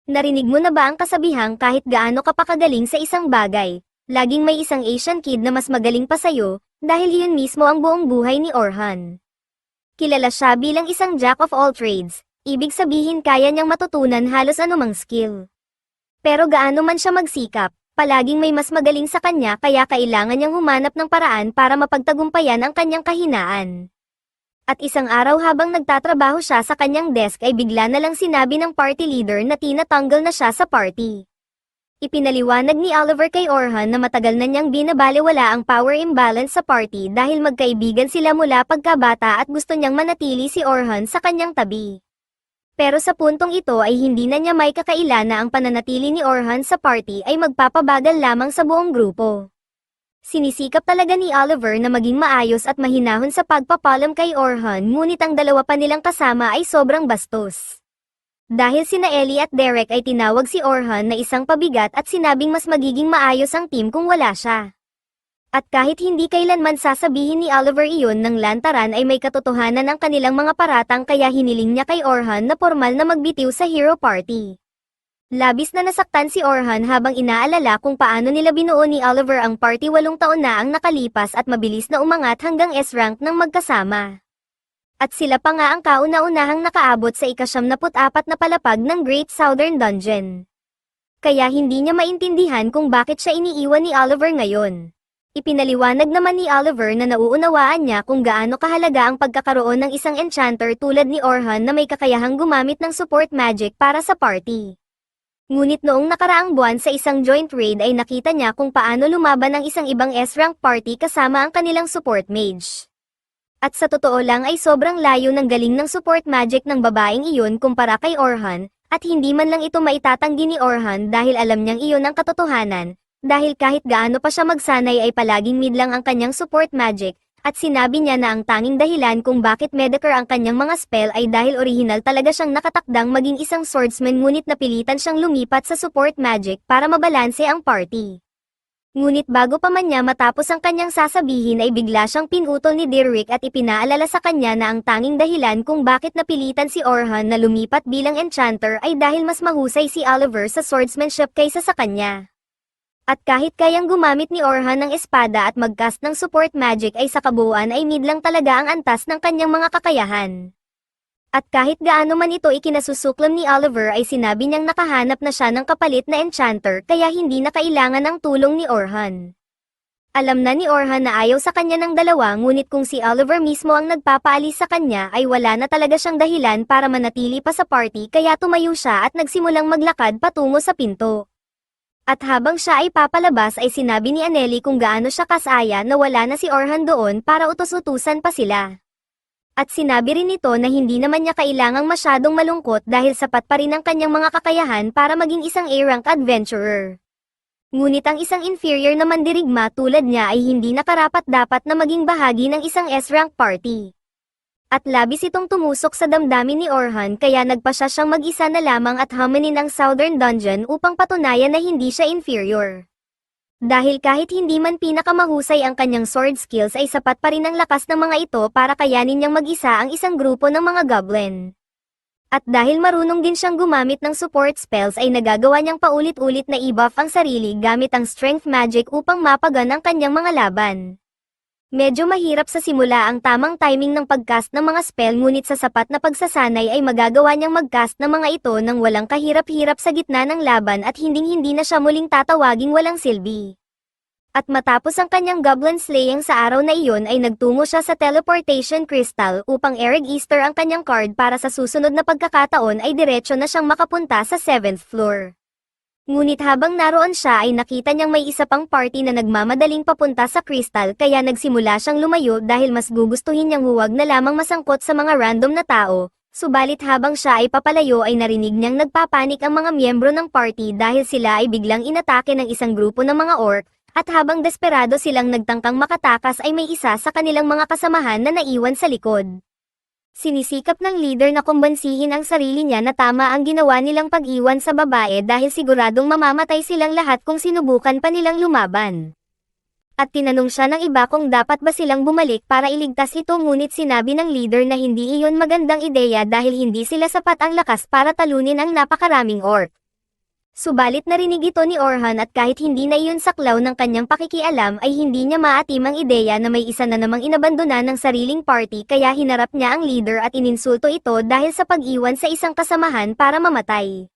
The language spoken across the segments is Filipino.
Narinig mo na ba ang kasabihang kahit gaano ka pa kagaling sa isang bagay, laging may isang Asian kid na mas magaling pa sa'yo, dahil yun mismo ang buong buhay ni Orhan. Kilala siya bilang isang jack of all trades, ibig sabihin kaya niyang matutunan halos anumang skill. Pero gaano man siya magsikap, palaging may mas magaling sa kanya kaya kailangan niyang humanap ng paraan para mapagtagumpayan ang kanyang kahinaan. At isang araw habang nagtatrabaho siya sa kanyang desk ay bigla na lang sinabi ng party leader na tinatanggal na siya sa party. Ipinaliwanag ni Oliver kay Orhan na matagal na niyang binabalewala ang power imbalance sa party dahil magkaibigan sila mula pagkabata at gusto niyang manatili si Orhan sa kanyang tabi. Pero sa puntong ito ay hindi na niya may kakaila na ang pananatili ni Orhan sa party ay magpapabagal lamang sa buong grupo. Sinisikap talaga ni Oliver na maging maayos at mahinahon sa pagpapalam kay Orhan ngunit ang dalawa pa nilang kasama ay sobrang bastos. Dahil sina Ellie at Derek ay tinawag si Orhan na isang pabigat at sinabing mas magiging maayos ang team kung wala siya. At kahit hindi kailanman sasabihin ni Oliver iyon ng lantaran ay may katotohanan ang kanilang mga paratang kaya hiniling niya kay Orhan na formal na magbitiw sa hero party. Labis na nasaktan si Orhan habang inaalala kung paano nila binuo ni Oliver ang party 8 taon na ang nakalipas at mabilis na umangat hanggang S-rank ng magkasama. At sila pa nga ang kauna-unahang nakaabot sa ika-74 na palapag ng Great Southern Dungeon. Kaya hindi niya maintindihan kung bakit siya iniiwan ni Oliver ngayon. Ipinaliwanag naman ni Oliver na nauunawaan niya kung gaano kahalaga ang pagkakaroon ng isang enchanter tulad ni Orhan na may kakayahang gumamit ng support magic para sa party. Ngunit noong nakaraang buwan sa isang joint raid ay nakita niya kung paano lumaban ang isang ibang S-rank party kasama ang kanilang support mage. At sa totoo lang ay sobrang layo ng galing ng support magic ng babaeng iyon kumpara kay Orhan, at hindi man lang ito maitatanggi ni Orhan dahil alam niyang iyon ang katotohanan, dahil kahit gaano pa siya magsanay ay palaging mid lang ang kanyang support magic, at sinabi niya na ang tanging dahilan kung bakit Medicar ang kanyang mga spell ay dahil orihinal talaga siyang nakatakdang maging isang swordsman ngunit napilitan siyang lumipat sa support magic para mabalanse ang party. Ngunit bago pa man niya matapos ang kanyang sasabihin ay bigla siyang pinutol ni Derek at ipinaalala sa kanya na ang tanging dahilan kung bakit napilitan si Orhan na lumipat bilang enchanter ay dahil mas mahusay si Oliver sa swordsmanship kaysa sa kanya. At kahit kayang gumamit ni Orhan ng espada at mag-cast ng support magic ay sa kabuuan ay mid lang talaga ang antas ng kanyang mga kakayahan. At kahit gaano man ito ikinasusuklom ni Oliver ay sinabi niyang nakahanap na siya ng kapalit na enchanter kaya hindi na kailangan ang tulong ni Orhan. Alam na ni Orhan na ayaw sa kanya ng dalawa ngunit kung si Oliver mismo ang nagpapaalis sa kanya ay wala na talaga siyang dahilan para manatili pa sa party kaya tumayo siya at nagsimulang maglakad patungo sa pinto. At habang siya ay papalabas ay sinabi ni Anneli kung gaano siya kasaya na wala na si Orhan doon para utos-utusan pa sila. At sinabi rin nito na hindi naman niya kailangang masyadong malungkot dahil sapat pa rin ang kanyang mga kakayahan para maging isang A-rank adventurer. Ngunit ang isang inferior na mandirigma tulad niya ay hindi nakarapat-dapat na maging bahagi ng isang S-rank party. At labis itong tumusok sa damdamin ni Orhan kaya nagpa siyang mag-isa na lamang at huminin ang Southern Dungeon upang patunayan na hindi siya inferior. Dahil kahit hindi man pinakamahusay ang kanyang sword skills ay sapat pa rin ang lakas ng mga ito para kayanin niyang mag-isa ang isang grupo ng mga goblin. At dahil marunong din siyang gumamit ng support spells ay nagagawa niyang paulit-ulit na i-buff ang sarili gamit ang strength magic upang mapagan ang kanyang mga laban. Medyo mahirap sa simula ang tamang timing ng pagcast ng mga spell ngunit sa sapat na pagsasanay ay magagawa niyang magcast ng mga ito nang walang kahirap-hirap sa gitna ng laban at hinding-hindi na siya muling tatawaging walang silbi. At matapos ang kanyang goblin slaying sa araw na iyon ay nagtungo siya sa teleportation crystal upang i-register ang kanyang card para sa susunod na pagkakataon ay diretso na siyang makapunta sa 7th floor. Ngunit habang naroon siya ay nakita niyang may isa pang party na nagmamadaling papunta sa crystal kaya nagsimula siyang lumayo dahil mas gugustuhin niyang huwag na lamang masangkot sa mga random na tao, subalit habang siya ay papalayo ay narinig niyang nagpapanik ang mga miyembro ng party dahil sila ay biglang inatake ng isang grupo ng mga orc, at habang desperado silang nagtangkang makatakas ay may isa sa kanilang mga kasamahan na naiwan sa likod. Sinisikap ng leader na kumbansihin ang sarili niya na tama ang ginawa nilang pag-iwan sa babae dahil siguradong mamamatay silang lahat kung sinubukan pa nilang lumaban. At tinanong siya ng iba kung dapat ba silang bumalik para iligtas ito ngunit sinabi ng leader na hindi iyon magandang ideya dahil hindi sila sapat ang lakas para talunin ang napakaraming orc. Subalit narinig ito ni Orhan at kahit hindi na iyon saklaw ng kanyang pakikialam ay hindi niya maatimang ideya na may isa na namang inabandona ng sariling party kaya hinarap niya ang leader at ininsulto ito dahil sa pag-iwan sa isang kasamahan para mamatay.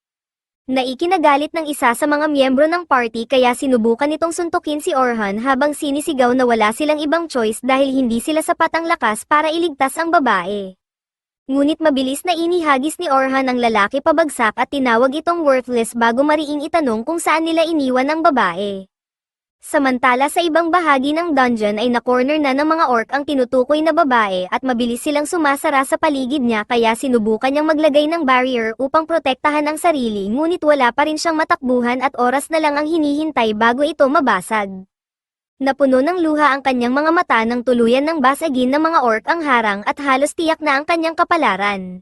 Naikinagalit ng isa sa mga miyembro ng party kaya sinubukan nitong suntukin si Orhan habang sinisigaw na wala silang ibang choice dahil hindi sila sapat ang lakas para iligtas ang babae. Ngunit mabilis na inihagis ni Orhan ang lalaki pabagsak at tinawag itong worthless bago mariing itanong kung saan nila iniwan ang babae. Samantala sa ibang bahagi ng dungeon ay na-corner na ng mga orc ang tinutukoy na babae at mabilis silang sumasara sa paligid niya kaya sinubukan niyang maglagay ng barrier upang protektahan ang sarili ngunit wala pa rin siyang matakbuhan at oras na lang ang hinihintay bago ito mabasag. Napuno ng luha ang kanyang mga mata nang tuluyan ng basagin ng mga orc ang harang at halos tiyak na ang kanyang kapalaran.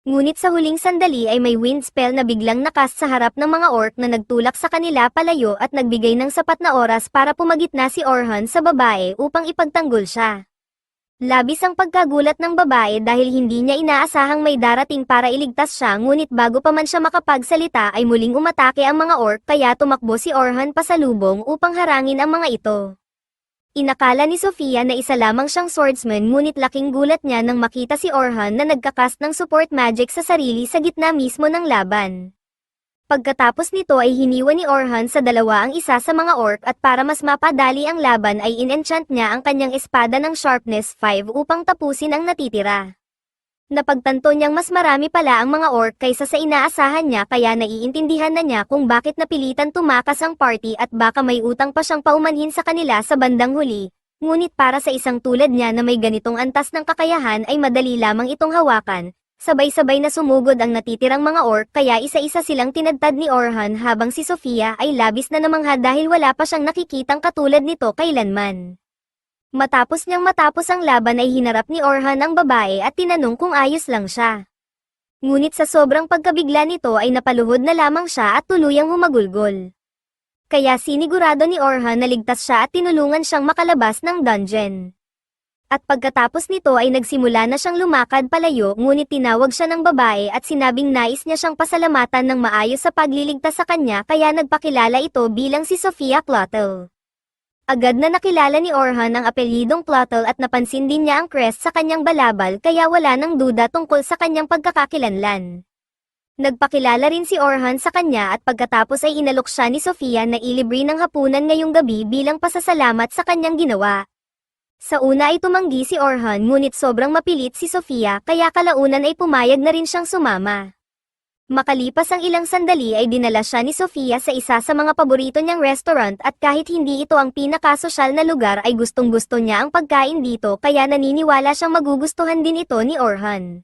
Ngunit sa huling sandali ay may wind spell na biglang nakast sa harap ng mga orc na nagtulak sa kanila palayo at nagbigay ng sapat na oras para pumagitna si Orhan sa babae upang ipagtanggol siya. Labis ang pagkagulat ng babae dahil hindi niya inaasahang may darating para iligtas siya ngunit bago pa man siya makapagsalita ay muling umatake ang mga orc kaya tumakbo si Orhan pasalubong upang harangin ang mga ito. Inakala ni Sofia na isa lamang siyang swordsman ngunit laking gulat niya nang makita si Orhan na nagkakast ng support magic sa sarili sa gitna mismo ng laban. Pagkatapos nito ay hiniwa ni Orhan sa dalawa ang isa sa mga orc at para mas mapadali ang laban ay in-enchant niya ang kanyang espada ng sharpness 5 upang tapusin ang natitira. Napagtanto niyang mas marami pala ang mga orc kaysa sa inaasahan niya kaya naiintindihan na niya kung bakit napilitan tumakas ang party at baka may utang pa siyang paumanhin sa kanila sa bandang huli, ngunit para sa isang tulad niya na may ganitong antas ng kakayahan ay madali lamang itong hawakan. Sabay-sabay na sumugod ang natitirang mga orc kaya isa-isa silang tinadtad ni Orhan habang si Sofia ay labis na namangha dahil wala pa siyang nakikitang katulad nito kailanman. Matapos ang laban ay hinarap ni Orhan ang babae at tinanong kung ayos lang siya. Ngunit sa sobrang pagkabigla nito ay napaluhod na lamang siya at tuluyang humagulgol. Kaya sinigurado ni Orhan na ligtas siya at tinulungan siyang makalabas ng dungeon. At pagkatapos nito ay nagsimula na siyang lumakad palayo ngunit tinawag siya ng babae at sinabing nais niya siyang pasalamatan ng maayos sa pagliligtas sa kanya kaya nagpakilala ito bilang si Sofia Clotl. Agad na nakilala ni Orhan ang apelyidong Clotl at napansin din niya ang crest sa kanyang balabal kaya wala nang duda tungkol sa kanyang pagkakakilanlan. Nagpakilala rin si Orhan sa kanya at pagkatapos ay inalok siya ni Sofia na ilibre ng hapunan ngayong gabi bilang pasasalamat sa kanyang ginawa. Sa una ay tumanggi si Orhan ngunit sobrang mapilit si Sofia kaya kalaunan ay pumayag na rin siyang sumama. Makalipas ang ilang sandali ay dinala siya ni Sofia sa isa sa mga paborito niyang restaurant at kahit hindi ito ang pinakasosyal na lugar ay gustong-gusto niya ang pagkain dito kaya naniniwala siyang magugustuhan din ito ni Orhan.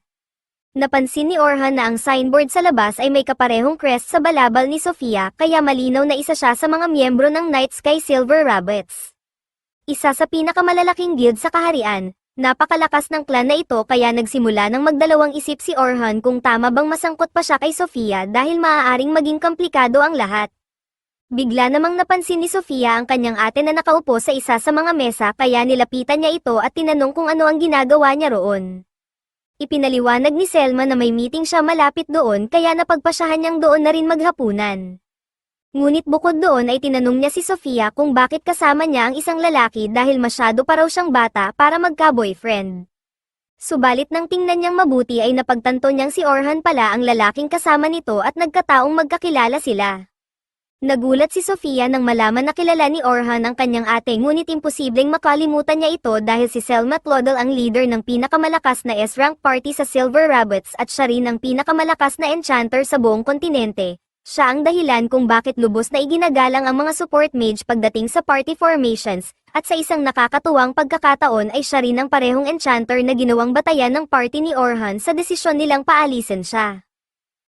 Napansin ni Orhan na ang signboard sa labas ay may kaparehong crest sa balabal ni Sofia kaya malinaw na isa siya sa mga miyembro ng Night Sky Silver Rabbits. Isa sa pinakamalalaking guild sa kaharian, napakalakas ng clan na ito kaya nagsimula ng magdalawang isip si Orhan kung tama bang masangkot pa siya kay Sofia dahil maaaring maging komplikado ang lahat. Bigla namang napansin ni Sofia ang kanyang ate na nakaupo sa isa sa mga mesa kaya nilapitan niya ito at tinanong kung ano ang ginagawa niya roon. Ipinaliwanag ni Selma na may meeting siya malapit doon kaya napagpasyahan niyang doon na rin maghapunan. Ngunit bukod doon ay tinanong niya si Sofia kung bakit kasama niya ang isang lalaki dahil masyado pa raw siyang bata para magka-boyfriend. Subalit nang tingnan niyang mabuti ay napagtanto niyang si Orhan pala ang lalaking kasama nito at nagkataong magkakilala sila. Nagulat si Sofia nang malaman na kilala ni Orhan ang kanyang ate ngunit imposibleng makalimutan niya ito dahil si Selma Clodel ang leader ng pinakamalakas na S-rank party sa Silver Rabbits at siya rin ang pinakamalakas na enchanter sa buong kontinente. Siya ang dahilan kung bakit lubos na iginagalang ang mga support mage pagdating sa party formations, at sa isang nakakatuwang pagkakataon ay siya rin ang parehong enchanter na ginawang batayan ng party ni Orhan sa desisyon nilang paalisin siya.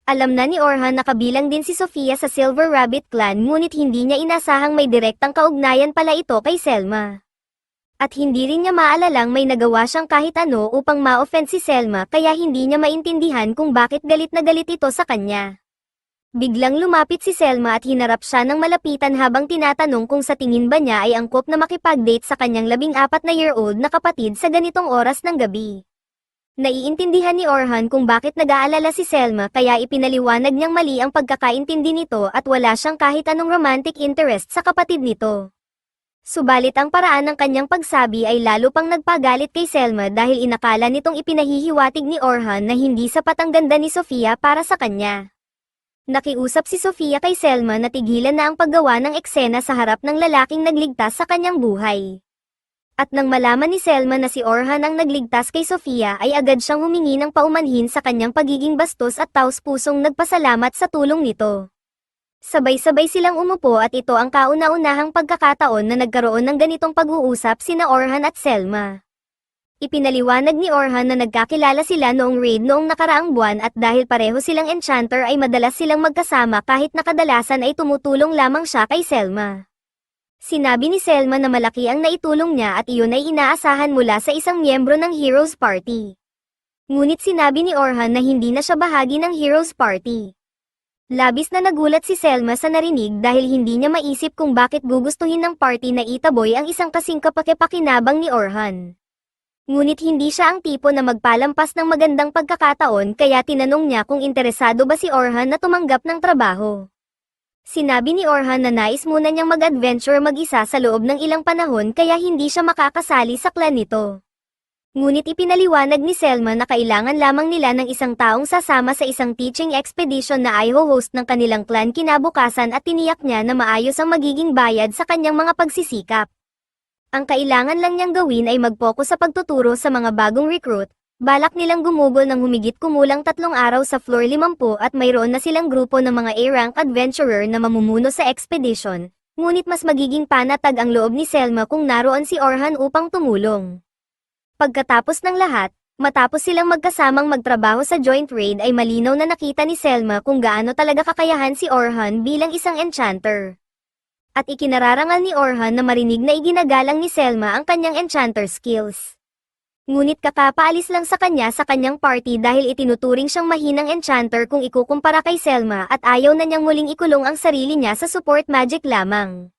Alam na ni Orhan na kabilang din si Sofia sa Silver Rabbit clan ngunit hindi niya inasahang may direktang kaugnayan pala ito kay Selma. At hindi rin niya maalalang may nagawa siyang kahit ano upang ma-offend si Selma kaya hindi niya maintindihan kung bakit galit na galit ito sa kanya. Biglang lumapit si Selma at hinarap siya ng malapitan habang tinatanong kung sa tingin ba niya ay angkop na makipag-date sa kanyang 14 na year old na kapatid sa ganitong oras ng gabi. Naiintindihan ni Orhan kung bakit nag-aalala si Selma kaya ipinaliwanag niyang mali ang pagkakaintindi nito at wala siyang kahit anong romantic interest sa kapatid nito. Subalit ang paraan ng kanyang pagsabi ay lalo pang nagpagalit kay Selma dahil inakala nitong ipinahihiwatig ni Orhan na hindi sapat ang ganda ni Sofia para sa kanya. Nakiusap si Sofia kay Selma na tigilan na ang paggawa ng eksena sa harap ng lalaking nagligtas sa kanyang buhay. At nang malaman ni Selma na si Orhan ang nagligtas kay Sofia ay agad siyang humingi ng paumanhin sa kanyang pagiging bastos at taos-pusong nagpasalamat sa tulong nito. Sabay-sabay silang umupo at ito ang kauna-unahang pagkakataon na nagkaroon ng ganitong pag-uusap sina Orhan at Selma. Ipinaliwanag ni Orhan na nagkakilala sila noong raid noong nakaraang buwan at dahil pareho silang enchanter ay madalas silang magkasama kahit na kadalasan ay tumutulong lamang siya kay Selma. Sinabi ni Selma na malaki ang naitulong niya at iyon ay inaasahan mula sa isang miyembro ng Heroes Party. Ngunit sinabi ni Orhan na hindi na siya bahagi ng Heroes Party. Labis na nagulat si Selma sa narinig dahil hindi niya maisip kung bakit gugustuhin ng party na Itaboy ang isang kasing kapake-pakinabang ni Orhan. Ngunit hindi siya ang tipo na magpalampas ng magandang pagkakataon kaya tinanong niya kung interesado ba si Orhan na tumanggap ng trabaho. Sinabi ni Orhan na nais muna niyang mag-adventure mag-isa sa loob ng ilang panahon kaya hindi siya makakasali sa clan nito. Ngunit ipinaliwanag ni Selma na kailangan lamang nila ng isang taong sasama sa isang teaching expedition na i-host ng kanilang clan kinabukasan at tiniyak niya na maayos ang magiging bayad sa kanyang mga pagsisikap. Ang kailangan lang niyang gawin ay mag-focus sa pagtuturo sa mga bagong recruit. Balak nilang gumugol ng humigit kumulang 3 araw sa floor 50 at mayroon na silang grupo ng mga A-rank adventurer na mamumuno sa expedition, ngunit mas magiging panatag ang loob ni Selma kung naroon si Orhan upang tumulong. Pagkatapos ng lahat, matapos silang magkasamang magtrabaho sa joint raid ay malinaw na nakita ni Selma kung gaano talaga kakayahan si Orhan bilang isang enchanter. At ikinararangal ni Orhan na marinig na iginagalang ni Selma ang kanyang enchanter skills. Ngunit kakapaalis lang sa kanyang party dahil itinuturing siyang mahinang enchanter kung ikukumpara kay Selma at ayaw na niyang muling ikulong ang sarili niya sa support magic lamang.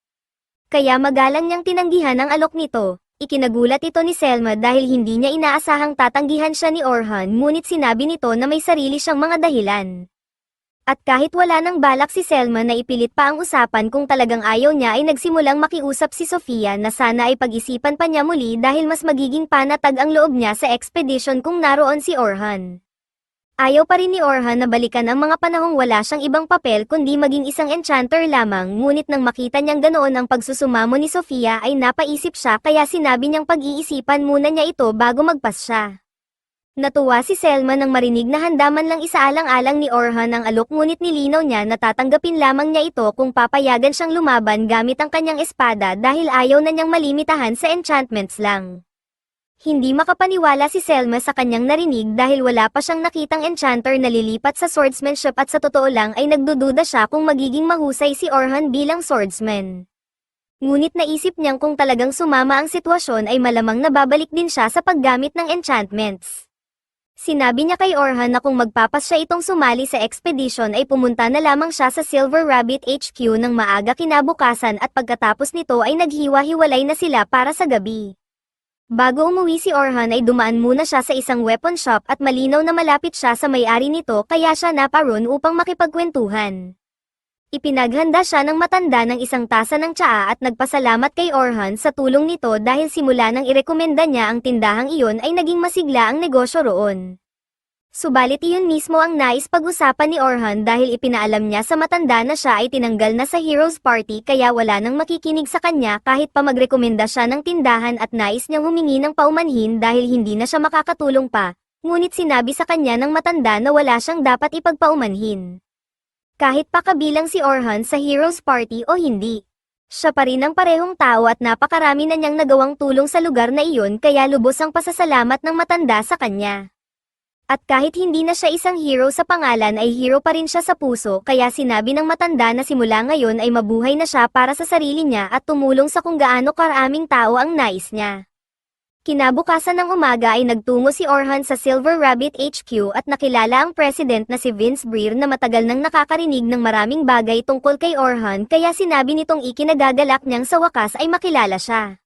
Kaya magalang niyang tinanggihan ang alok nito, ikinagulat ito ni Selma dahil hindi niya inaasahang tatanggihan siya ni Orhan ngunit sinabi nito na may sarili siyang mga dahilan. At kahit wala nang balak si Selma na ipilit pa ang usapan kung talagang ayaw niya ay nagsimulang makiusap si Sofia na sana ay pag-isipan pa niya muli dahil mas magiging panatag ang loob niya sa expedition kung naroon si Orhan. Ayaw pa rin ni Orhan na balikan ang mga panahong wala siyang ibang papel kundi maging isang enchanter lamang ngunit nang makita niyang ganoon ang pagsusumamo ni Sofia ay napaisip siya kaya sinabi niyang pag-iisipan muna niya ito bago magpas siya. Natuwa si Selma nang marinig na handa man lang isaalang-alang ni Orhan ang alok ngunit nilinaw niya na tatanggapin lamang niya ito kung papayagan siyang lumaban gamit ang kanyang espada dahil ayaw na niyang malimitahan sa enchantments lang. Hindi makapaniwala si Selma sa kanyang narinig dahil wala pa siyang nakitang enchanter na lilipat sa swordsmanship at sa totoo lang ay nagdududa siya kung magiging mahusay si Orhan bilang swordsman. Ngunit naisip niyang kung talagang sumama ang sitwasyon ay malamang nababalik din siya sa paggamit ng enchantments. Sinabi niya kay Orhan na kung magpapas siya itong sumali sa expedition ay pumunta na lamang siya sa Silver Rabbit HQ ng maaga kinabukasan at pagkatapos nito ay naghiwa-hiwalay na sila para sa gabi. Bago umuwi si Orhan ay dumaan muna siya sa isang weapon shop at malinaw na malapit siya sa may-ari nito kaya siya naparoon upang makipagkwentuhan. Ipinaghanda siya ng matanda ng isang tasa ng tsaa at nagpasalamat kay Orhan sa tulong nito dahil simula nang irekomenda niya ang tindahang iyon ay naging masigla ang negosyo roon. Subalit iyon mismo ang nais pag-usapan ni Orhan dahil ipinaalam niya sa matanda na siya ay tinanggal na sa Heroes Party kaya wala nang makikinig sa kanya kahit pa magrekomenda siya ng tindahan at nais niyang humingi ng paumanhin dahil hindi na siya makakatulong pa, ngunit sinabi sa kanya ng matanda na wala siyang dapat ipagpaumanhin. Kahit pa kabilang si Orhan sa Heroes Party o hindi. Siya pa rin ang parehong tao at napakarami na niyang nagawang tulong sa lugar na iyon kaya lubos ang pasasalamat ng matanda sa kanya. At kahit hindi na siya isang hero sa pangalan ay hero pa rin siya sa puso kaya sinabi ng matanda na simula ngayon ay mabuhay na siya para sa sarili niya at tumulong sa kung gaano karaming tao ang nais niya. Kinabukasan ng umaga ay nagtungo si Orhan sa Silver Rabbit HQ at nakilala ang president na si Vince Breer na matagal nang nakakarinig ng maraming bagay tungkol kay Orhan kaya sinabi nitong ikinagagalak niyang sa wakas ay makilala siya.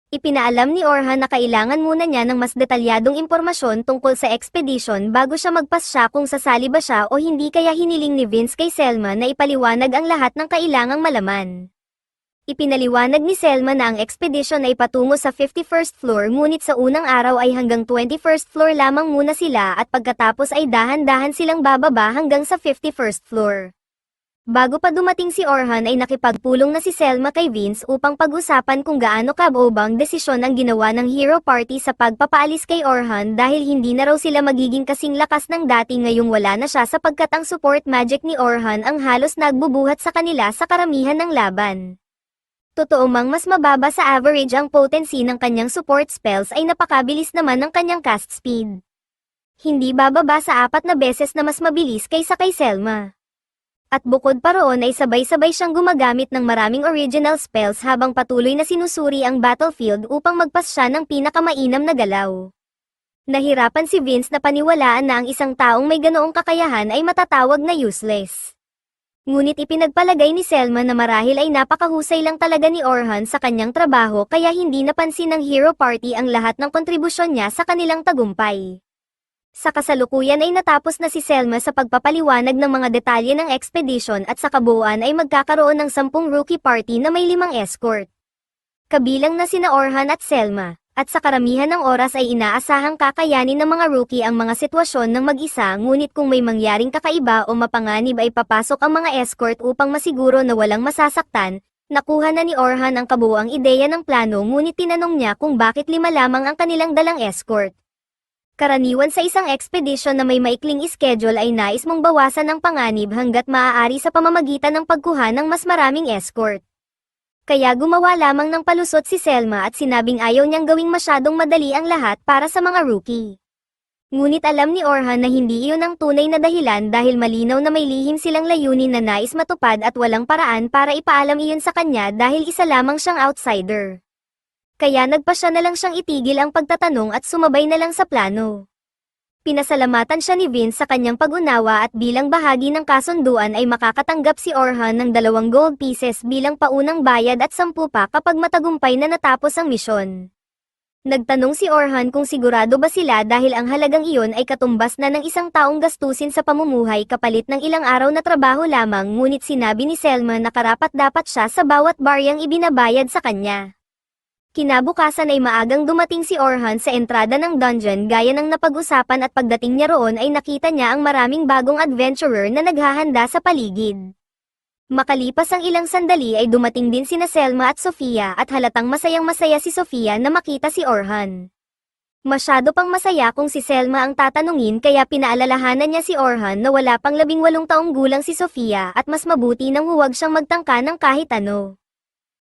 Ipinaalam ni Orhan na kailangan muna niya ng mas detalyadong impormasyon tungkol sa expedition bago siya magpasya kung sasali ba siya o hindi, kaya hiniling ni Vince kay Selma na ipaliwanag ang lahat ng kailangang malaman. Ipinaliwanag ni Selma na ang expedition ay patungo sa 51st floor, ngunit sa unang araw ay hanggang 21st floor lamang muna sila at pagkatapos ay dahan-dahan silang bababa hanggang sa 51st floor. Bago pa dumating si Orhan ay nakipagpulong na si Selma kay Vince upang pag-usapan kung gaano kaboobang desisyon ang ginawa ng Hero Party sa pagpapaalis kay Orhan dahil hindi na raw sila magiging kasing lakas ng dati ngayong wala na siya, sapagkat ang support magic ni Orhan ang halos nagbubuhat sa kanila sa karamihan ng laban. Totoo mang mas mababa sa average ang potency ng kanyang support spells, ay napakabilis naman ng kanyang cast speed. Hindi bababa sa 4 na beses na mas mabilis kaysa kay Selma. At bukod pa roon ay sabay-sabay siyang gumagamit ng maraming original spells habang patuloy na sinusuri ang battlefield upang magpasya ng pinakamainam na galaw. Nahirapan si Vince na paniwalaan na ang isang taong may ganoong kakayahan ay matatawag na useless. Ngunit ipinagpalagay ni Selma na marahil ay napakahusay lang talaga ni Orhan sa kanyang trabaho, kaya hindi napansin ng Hero Party ang lahat ng kontribusyon niya sa kanilang tagumpay. Sa kasalukuyan ay natapos na si Selma sa pagpapaliwanag ng mga detalye ng expedition at sa kabuuan ay magkakaroon ng 10 rookie party na may 5 escort. Kabilang na sina Orhan at Selma, at sa karamihan ng oras ay inaasahang kakayanin ng mga rookie ang mga sitwasyon ng mag-isa, ngunit kung may mangyaring kakaiba o mapanganib ay papasok ang mga escort upang masiguro na walang masasaktan. Nakuha na ni Orhan ang kabuuang ideya ng plano, ngunit tinanong niya kung bakit 5 lamang ang kanilang dalang escort. Karaniwan sa isang expedition na may maikling schedule ay nais mong bawasan ang panganib hanggat maaari sa pamamagitan ng pagkuha ng mas maraming escort. Kaya gumawa lamang ng palusot si Selma at sinabing ayaw niyang gawing masyadong madali ang lahat para sa mga rookie. Ngunit alam ni Orhan na hindi iyon ang tunay na dahilan, dahil malinaw na may lihim silang layunin na nais matupad at walang paraan para ipaalam iyon sa kanya dahil isa lamang siyang outsider. Kaya nagpasya na lang siyang itigil ang pagtatanong at sumabay na lang sa plano. Pinasalamatan siya ni Vince sa kanyang pag-unawa at bilang bahagi ng kasunduan ay makakatanggap si Orhan ng 2 gold pieces bilang paunang bayad at 10 pa kapag matagumpay na natapos ang misyon. Nagtanong si Orhan kung sigurado ba sila dahil ang halagang iyon ay katumbas na ng isang taong gastusin sa pamumuhay kapalit ng ilang araw na trabaho lamang, ngunit sinabi ni Selma na karapat-dapat siya sa bawat baryang ibinabayad sa kanya. Kinabukasan ay maagang dumating si Orhan sa entrada ng dungeon gaya ng napag-usapan, at pagdating niya roon ay nakita niya ang maraming bagong adventurer na naghahanda sa paligid. Makalipas ang ilang sandali ay dumating din sina Selma at Sofia, at halatang masayang-masaya si Sofia na makita si Orhan. Masyado pang masaya kung si Selma ang tatanungin, kaya pinaalalahanan niya si Orhan na wala pang 18 taong gulang si Sofia at mas mabuti nang huwag siyang magtangka ng kahit ano.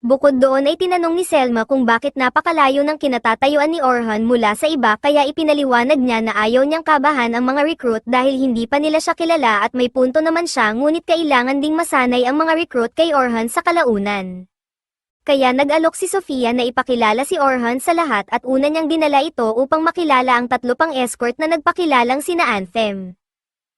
Bukod doon ay tinanong ni Selma kung bakit napakalayo ng kinatatayuan ni Orhan mula sa iba, kaya ipinaliwanag niya na ayaw niyang kabahan ang mga recruit dahil hindi pa nila siya kilala, at may punto naman siya, ngunit kailangan ding masanay ang mga recruit kay Orhan sa kalaunan. Kaya nag-alok si Sofia na ipakilala si Orhan sa lahat, at una niyang dinala ito upang makilala ang 3 pang escort na nagpakilalang sina Anthem,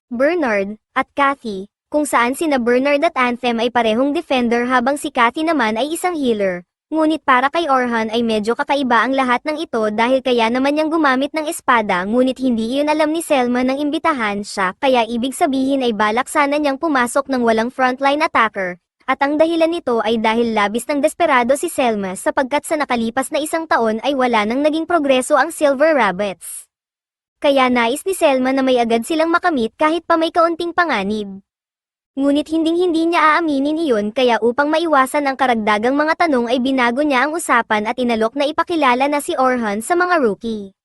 Bernard, at Kathy, kung saan sina Bernard at Anthem ay parehong defender habang si Kathy naman ay isang healer. Ngunit para kay Orhan ay medyo kakaiba ang lahat ng ito dahil kaya naman niyang gumamit ng espada, ngunit hindi iyon alam ni Selma nang imbitahan siya, kaya ibig sabihin ay balak sana niyang pumasok ng walang frontline attacker, at ang dahilan nito ay dahil labis ng desperado si Selma sapagkat sa nakalipas na 1 taon ay wala nang naging progreso ang Silver Rabbits. Kaya nais ni Selma na may agad silang makamit kahit pa may kaunting panganib. Ngunit hinding-hindi niya aaminin iyon, kaya upang maiwasan ang karagdagang mga tanong ay binago niya ang usapan at inalok na ipakilala na si Orhan sa mga rookie.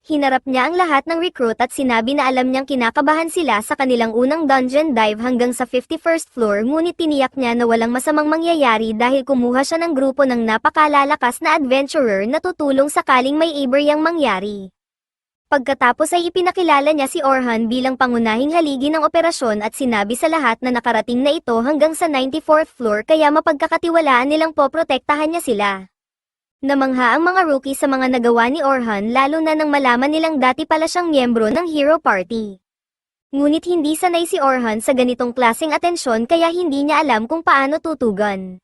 Hinarap niya ang lahat ng recruit at sinabi na alam niyang kinakabahan sila sa kanilang unang dungeon dive hanggang sa 51st floor, ngunit tiniyak niya na walang masamang mangyayari dahil kumuha siya ng grupo ng napakalalakas na adventurer na tutulong sakaling may iberyang mangyari. Pagkatapos ay ipinakilala niya si Orhan bilang pangunahing haligi ng operasyon at sinabi sa lahat na nakarating na ito hanggang sa 94th floor, kaya mapagkakatiwalaan nilang poprotektahan niya sila. Namangha ang mga rookie sa mga nagawa ni Orhan, lalo na nang malaman nilang dati pala siyang miyembro ng Hero Party. Ngunit hindi sanay si Orhan sa ganitong klaseng atensyon, kaya hindi niya alam kung paano tutugon.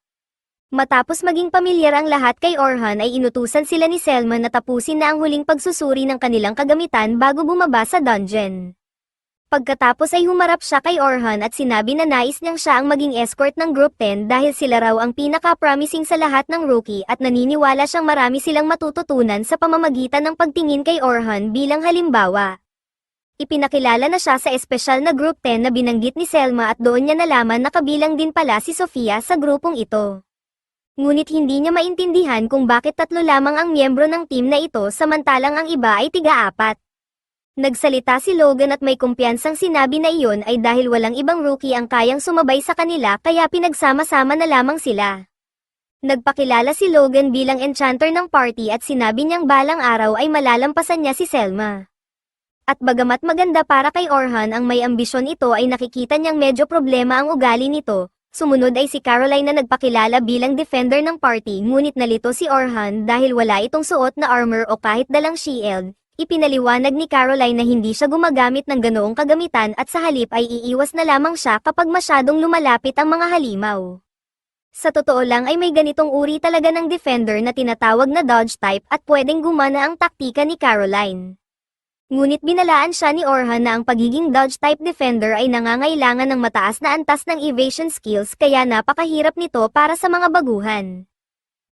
Matapos maging pamilyar ang lahat kay Orhan ay inutusan sila ni Selma na tapusin na ang huling pagsusuri ng kanilang kagamitan bago bumaba sa dungeon. Pagkatapos ay humarap siya kay Orhan at sinabi na nais niyang siya ang maging escort ng Group 10 dahil sila raw ang pinaka-promising sa lahat ng rookie at naniniwala siyang marami silang matututunan sa pamamagitan ng pagtingin kay Orhan bilang halimbawa. Ipinakilala na siya sa espesyal na Group 10 na binanggit ni Selma at doon niya nalaman na kabilang din pala si Sofia sa grupong ito. Ngunit hindi niya maintindihan kung bakit 3 lamang ang miyembro ng team na ito samantalang ang iba ay 4. Nagsalita si Logan at may kumpiyansang sinabi na iyon ay dahil walang ibang rookie ang kayang sumabay sa kanila kaya pinagsama-sama na lamang sila. Nagpakilala si Logan bilang enchanter ng party at sinabi niyang balang araw ay malalampasan niya si Selma. At bagamat maganda para kay Orhan ang may ambisyon ito ay nakikita niyang medyo problema ang ugali nito. Sumunod ay si Caroline na nagpakilala bilang defender ng party ngunit nalito si Orhan dahil wala itong suot na armor o kahit dalang shield. Ipinaliwanag ni Caroline na hindi siya gumagamit ng ganoong kagamitan at sa halip ay iiwas na lamang siya kapag masyadong lumalapit ang mga halimaw. Sa totoo lang ay may ganitong uri talaga ng defender na tinatawag na dodge type at pwedeng gumana ang taktika ni Caroline. Ngunit binalaan siya ni Orhan na ang pagiging dodge type defender ay nangangailangan ng mataas na antas ng evasion skills kaya napakahirap nito para sa mga baguhan.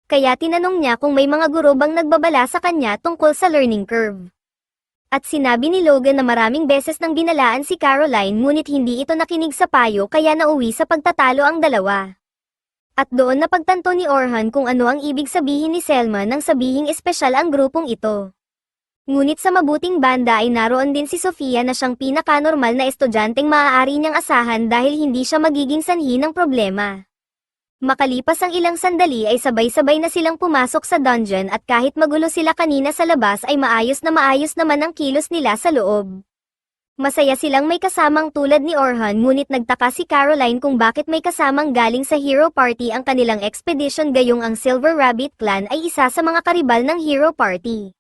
Kaya tinanong niya kung may mga guro bang nagbabala sa kanya tungkol sa learning curve. At sinabi ni Logan na maraming beses nang binalaan si Caroline ngunit hindi ito nakinig sa payo kaya nauwi sa pagtatalo ang dalawa. At doon napagtanto ni Orhan kung ano ang ibig sabihin ni Selma nang sabihing espesyal ang grupong ito. Ngunit sa mabuting banda ay naroon din si Sofia na siyang pinaka-normal na estudyanteng maaari niyang asahan dahil hindi siya magiging sanhi ng problema. Makalipas ang ilang sandali ay sabay-sabay na silang pumasok sa dungeon at kahit magulo sila kanina sa labas ay maayos naman ang kilos nila sa loob. Masaya silang may kasamang tulad ni Orhan ngunit nagtaka si Caroline kung bakit may kasamang galing sa Hero Party ang kanilang expedition gayong ang Silver Rabbit Clan ay isa sa mga karibal ng Hero Party.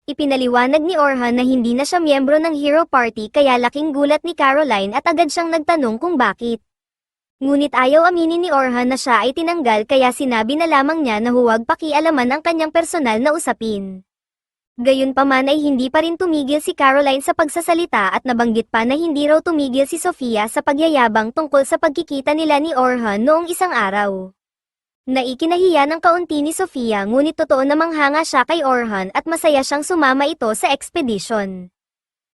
Ipinaliwanag ni Orhan na hindi na siya miyembro ng Hero Party kaya laking gulat ni Caroline at agad siyang nagtanong kung bakit. Ngunit ayaw aminin ni Orhan na siya ay tinanggal kaya sinabi na lamang niya na huwag pakialaman ang kanyang personal na usapin. Gayunpaman ay hindi pa rin tumigil si Caroline sa pagsasalita at nabanggit pa na hindi raw tumigil si Sofia sa pagyayabang tungkol sa pagkikita nila ni Orhan noong isang araw. Naikinahiya ng kaunti ni Sofia ngunit totoo namang hanga siya kay Orhan at masaya siyang sumama ito sa expedition.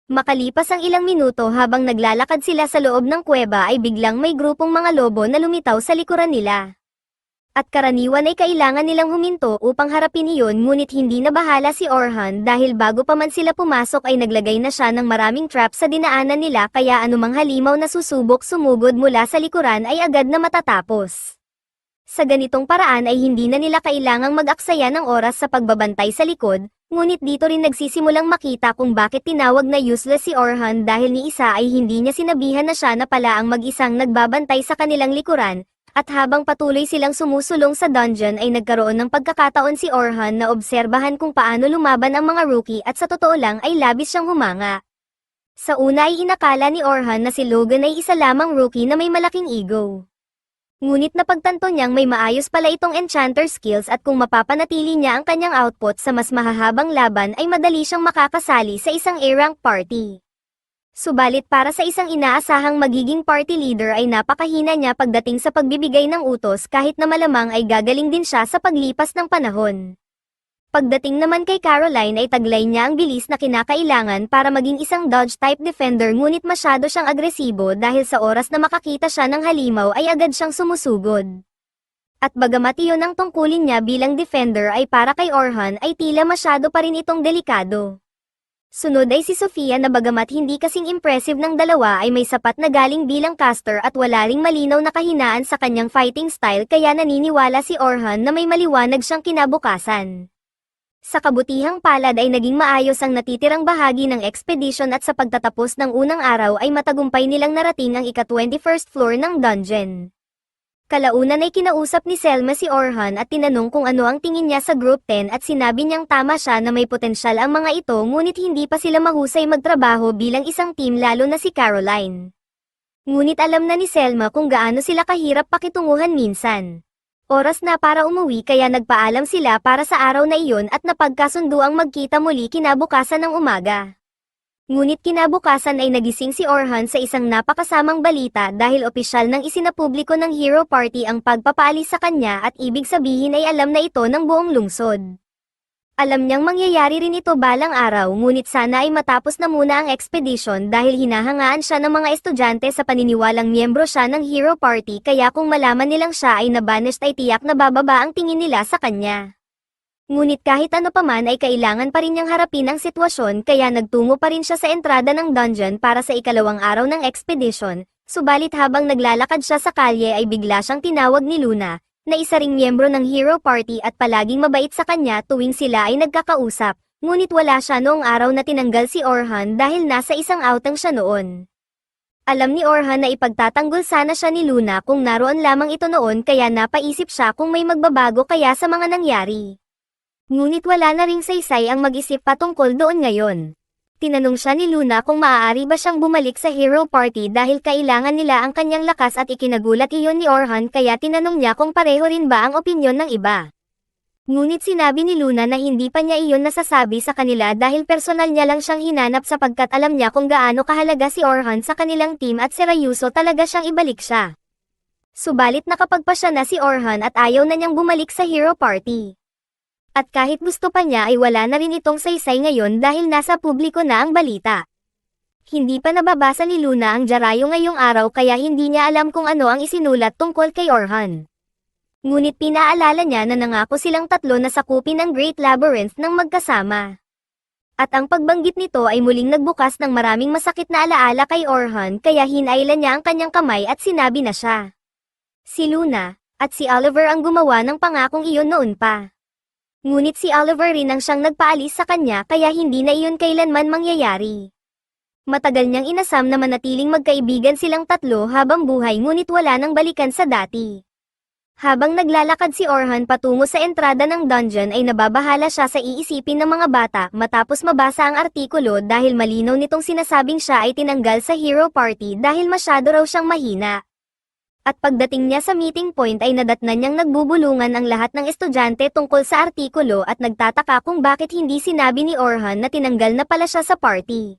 Makalipas ang ilang minuto habang naglalakad sila sa loob ng kuweba ay biglang may grupong mga lobo na lumitaw sa likuran nila. At karaniwan ay kailangan nilang huminto upang harapin iyon ngunit hindi na bahala si Orhan dahil bago pa man sila pumasok ay naglagay na siya ng maraming trap sa dinaanan nila kaya anumang halimaw na susubok sumugod mula sa likuran ay agad na matatapos. Sa ganitong paraan ay hindi na nila kailangang mag-aksaya ng oras sa pagbabantay sa likod, ngunit dito rin nagsisimulang makita kung bakit tinawag na useless si Orhan dahil ni isa ay hindi niya sinabihan na siya na pala ang mag-isang nagbabantay sa kanilang likuran, at habang patuloy silang sumusulong sa dungeon ay nagkaroon ng pagkakataon si Orhan na obserbahan kung paano lumaban ang mga rookie at sa totoo lang ay labis siyang humanga. Sa una ay inakala ni Orhan na si Logan ay isa lamang rookie na may malaking ego. Ngunit napagtanto niyang may maayos pala itong enchanter skills at kung mapapanatili niya ang kanyang output sa mas mahahabang laban ay madali siyang makakasali sa isang A-rank party. Subalit para sa isang inaasahang magiging party leader ay napakahina niya pagdating sa pagbibigay ng utos kahit na malamang ay gagaling din siya sa paglipas ng panahon. Pagdating naman kay Caroline ay taglay niya ang bilis na kinakailangan para maging isang dodge-type defender ngunit masyado siyang agresibo dahil sa oras na makakita siya ng halimaw ay agad siyang sumusugod. At bagamat iyon ang tungkulin niya bilang defender ay para kay Orhan ay tila masyado pa rin itong delikado. Sunod ay si Sofia na bagamat hindi kasing impressive ng dalawa ay may sapat na galing bilang caster at wala ring malinaw na kahinaan sa kanyang fighting style kaya naniniwala si Orhan na may maliwanag siyang kinabukasan. Sa kabutihang palad ay naging maayos ang natitirang bahagi ng expedition at sa pagtatapos ng unang araw ay matagumpay nilang narating ang ika-21st floor ng dungeon. Kalaunan ay kinausap ni Selma si Orhan at tinanong kung ano ang tingin niya sa Group 10 at sinabi niyang tama siya na may potensyal ang mga ito ngunit hindi pa sila mahusay magtrabaho bilang isang team lalo na si Caroline. Ngunit alam na ni Selma kung gaano sila kahirap pakitunguhan minsan. Oras na para umuwi kaya nagpaalam sila para sa araw na iyon at napagkasundo ang magkita muli kinabukasan ng umaga. Ngunit kinabukasan ay nagising si Orhan sa isang napakasamang balita dahil opisyal nang isinapubliko ng Hero Party ang pagpapaalis sa kanya at ibig sabihin ay alam na ito ng buong lungsod. Alam niyang mangyayari rin ito balang araw ngunit sana ay matapos na muna ang expedition dahil hinahangaan siya ng mga estudyante sa paniniwalang miyembro siya ng Hero Party kaya kung malaman nilang siya ay nabanished ay tiyak na bababa ang tingin nila sa kanya. Ngunit kahit ano paman ay kailangan pa rin niyang harapin ang sitwasyon kaya nagtungo pa rin siya sa entrada ng dungeon para sa ikalawang araw ng expedition, subalit habang naglalakad siya sa kalye ay bigla siyang tinawag ni Luna, na isa ring miyembro ng Hero Party at palaging mabait sa kanya tuwing sila ay nagkakausap, ngunit wala siya noong araw na tinanggal si Orhan dahil nasa isang outing siya noon. Alam ni Orhan na ipagtatanggol sana siya ni Luna kung naroon lamang ito noon kaya napaisip siya kung may magbabago kaya sa mga nangyari. Ngunit wala na ring saysay ang mag-isip patungkol doon ngayon. Tinanong siya ni Luna kung maaari ba siyang bumalik sa Hero Party dahil kailangan nila ang kanyang lakas at ikinagulat iyon ni Orhan kaya tinanong niya kung pareho rin ba ang opinyon ng iba. Ngunit sinabi ni Luna na hindi pa niya iyon nasasabi sa kanila dahil personal niya lang siyang hinanap sapagkat alam niya kung gaano kahalaga si Orhan sa kanilang team at seryoso talaga siyang ibalik siya. Subalit nakapagpasya na si Orhan at ayaw na niyang bumalik sa Hero Party. At kahit gusto pa niya ay wala na rin itong saysay ngayon dahil nasa publiko na ang balita. Hindi pa nababasa ni Luna ang dyaryo ngayong araw kaya hindi niya alam kung ano ang isinulat tungkol kay Orhan. Ngunit pinaalala niya na nangako silang tatlo na sakupin ang Great Labyrinth ng magkasama. At ang pagbanggit nito ay muling nagbukas ng maraming masakit na alaala kay Orhan kaya hinailan niya ang kanyang kamay at sinabi na siya. Si Luna, at si Oliver ang gumawa ng pangakong iyon noon pa. Ngunit si Oliver rin ang siyang nagpaalis sa kanya kaya hindi na iyon kailanman mangyayari. Matagal niyang inasam na manatiling magkaibigan silang tatlo habang buhay ngunit wala nang balikan sa dati. Habang naglalakad si Orhan patungo sa entrada ng dungeon ay nababahala siya sa iisipin ng mga bata matapos mabasa ang artikulo dahil malinaw nitong sinasabing siya ay tinanggal sa Hero Party dahil masyado raw siyang mahina. At pagdating niya sa meeting point ay nadatnan niyang nagbubulungan ang lahat ng estudyante tungkol sa artikulo at nagtataka kung bakit hindi sinabi ni Orhan na tinanggal na pala siya sa party.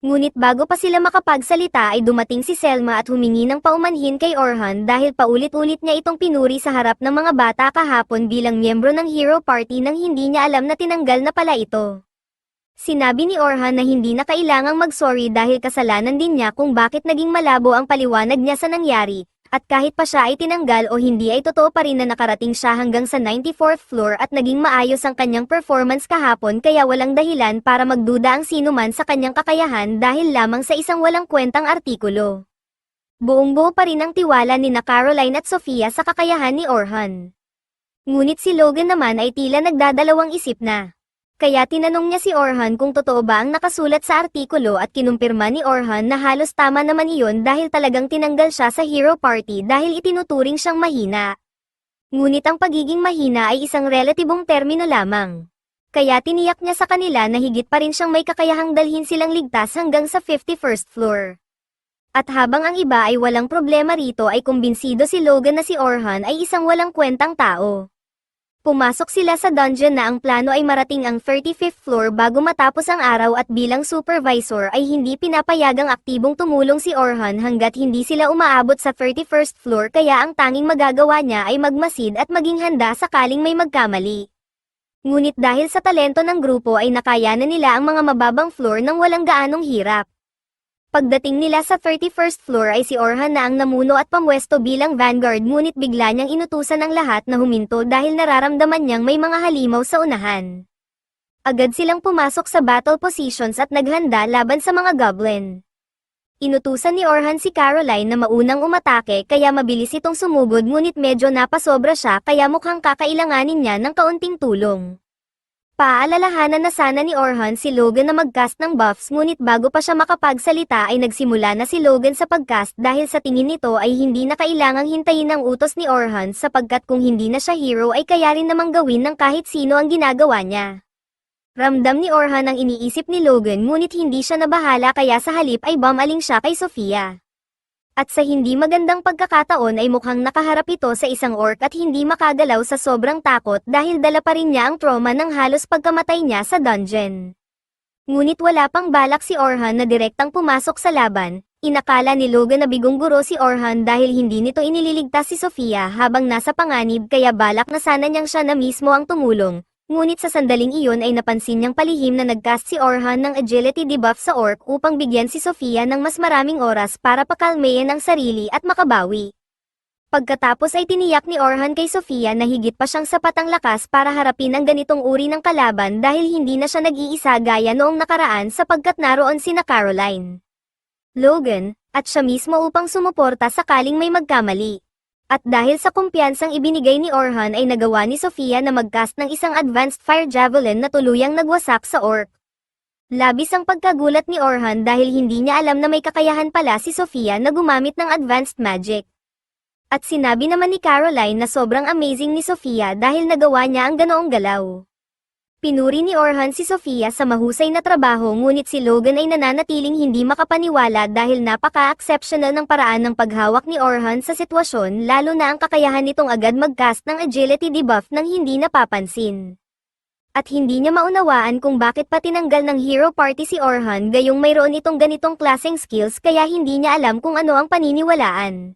Ngunit bago pa sila makapagsalita ay dumating si Selma at humingi ng paumanhin kay Orhan dahil paulit-ulit niya itong pinuri sa harap ng mga bata kahapon bilang miyembro ng Hero Party nang hindi niya alam na tinanggal na pala ito. Sinabi ni Orhan na hindi na kailangang mag-sorry dahil kasalanan din niya kung bakit naging malabo ang paliwanag niya sa nangyari. At kahit pa siya ay tinanggal o hindi ay totoo pa rin na nakarating siya hanggang sa 94th floor at naging maayos ang kanyang performance kahapon kaya walang dahilan para magduda ang sino man sa kanyang kakayahan dahil lamang sa isang walang kwentang artikulo. Buong-buo pa rin ang tiwala ni Caroline at Sofia sa kakayahan ni Orhan. Ngunit si Logan naman ay tila nagdadalawang isip na. Kaya tinanong niya si Orhan kung totoo ba ang nakasulat sa artikulo at kinumpirma ni Orhan na halos tama naman iyon dahil talagang tinanggal siya sa Hero Party dahil itinuturing siyang mahina. Ngunit ang pagiging mahina ay isang relatibong termino lamang. Kaya tiniyak niya sa kanila na higit pa rin siyang may kakayahang dalhin silang ligtas hanggang sa 51st floor. At habang ang iba ay walang problema rito ay kumbinsido si Logan na si Orhan ay isang walang kwentang tao. Pumasok sila sa dungeon na ang plano ay marating ang 35th floor bago matapos ang araw at bilang supervisor ay hindi pinapayagang aktibong tumulong si Orhan hanggat hindi sila umaabot sa 31st floor kaya ang tanging magagawa niya ay magmasid at maging handa sakaling may magkamali. Ngunit dahil sa talento ng grupo ay nakayanan nila ang mga mababang floor nang walang gaanong hirap. Pagdating nila sa 31st floor ay si Orhan na ang namuno at pamwesto bilang vanguard ngunit bigla niyang inutusan ang lahat na huminto dahil nararamdaman niyang may mga halimaw sa unahan. Agad silang pumasok sa battle positions at naghanda laban sa mga goblin. Inutusan ni Orhan si Caroline na maunang umatake kaya mabilis itong sumugod ngunit medyo napasobra siya kaya mukhang kakailanganin niya ng kaunting tulong. Paalalahanan na sana ni Orhan si Logan na mag-cast ng buffs ngunit bago pa siya makapagsalita ay nagsimula na si Logan sa pag-cast dahil sa tingin nito ay hindi na kailangang hintayin ang utos ni Orhan sapagkat kung hindi na siya hero ay kaya rin namang gawin ng kahit sino ang ginagawa niya. Ramdam ni Orhan ang iniisip ni Logan ngunit hindi siya nabahala kaya sa halip ay bumaling siya kay Sofia. At sa hindi magandang pagkakataon ay mukhang nakaharap ito sa isang orc at hindi makagalaw sa sobrang takot dahil dala pa rin niya ang trauma ng halos pagkamatay niya sa dungeon. Ngunit wala pang balak si Orhan na direktang pumasok sa laban. Inakala ni Logan na bigong guro si Orhan dahil hindi nito inililigtas si Sofia habang nasa panganib kaya balak na sana niyang siya na mismo ang tumulong. Ngunit sa sandaling iyon ay napansin niyang palihim na nagcast si Orhan ng agility debuff sa orc upang bigyan si Sofia ng mas maraming oras para pakalmayan ang sarili at makabawi. Pagkatapos ay tiniyak ni Orhan kay Sofia na higit pa siyang sapat ang lakas para harapin ang ganitong uri ng kalaban dahil hindi na siya nag-iisa gaya noong nakaraan sapagkat naroon sina Caroline, Logan, at siya mismo upang sumuporta sakaling may magkamali. At dahil sa kumpiyansang ibinigay ni Orhan ay nagawa ni Sofia na mag-cast ng isang advanced fire javelin na tuluyang nagwasak sa orc. Labis ang pagkagulat ni Orhan dahil hindi niya alam na may kakayahan pala si Sofia na gumamit ng advanced magic. At sinabi naman ni Caroline na sobrang amazing ni Sofia dahil nagawa niya ang ganoong galaw. Pinuri ni Orhan si Sofia sa mahusay na trabaho ngunit si Logan ay nananatiling hindi makapaniwala dahil napaka-exceptional ng paraan ng paghawak ni Orhan sa sitwasyon lalo na ang kakayahan nitong agad mag-cast ng agility debuff nang hindi napapansin. At hindi niya maunawaan kung bakit pa tinanggal ng hero party si Orhan gayong mayroon itong ganitong klaseng skills kaya hindi niya alam kung ano ang paniniwalaan.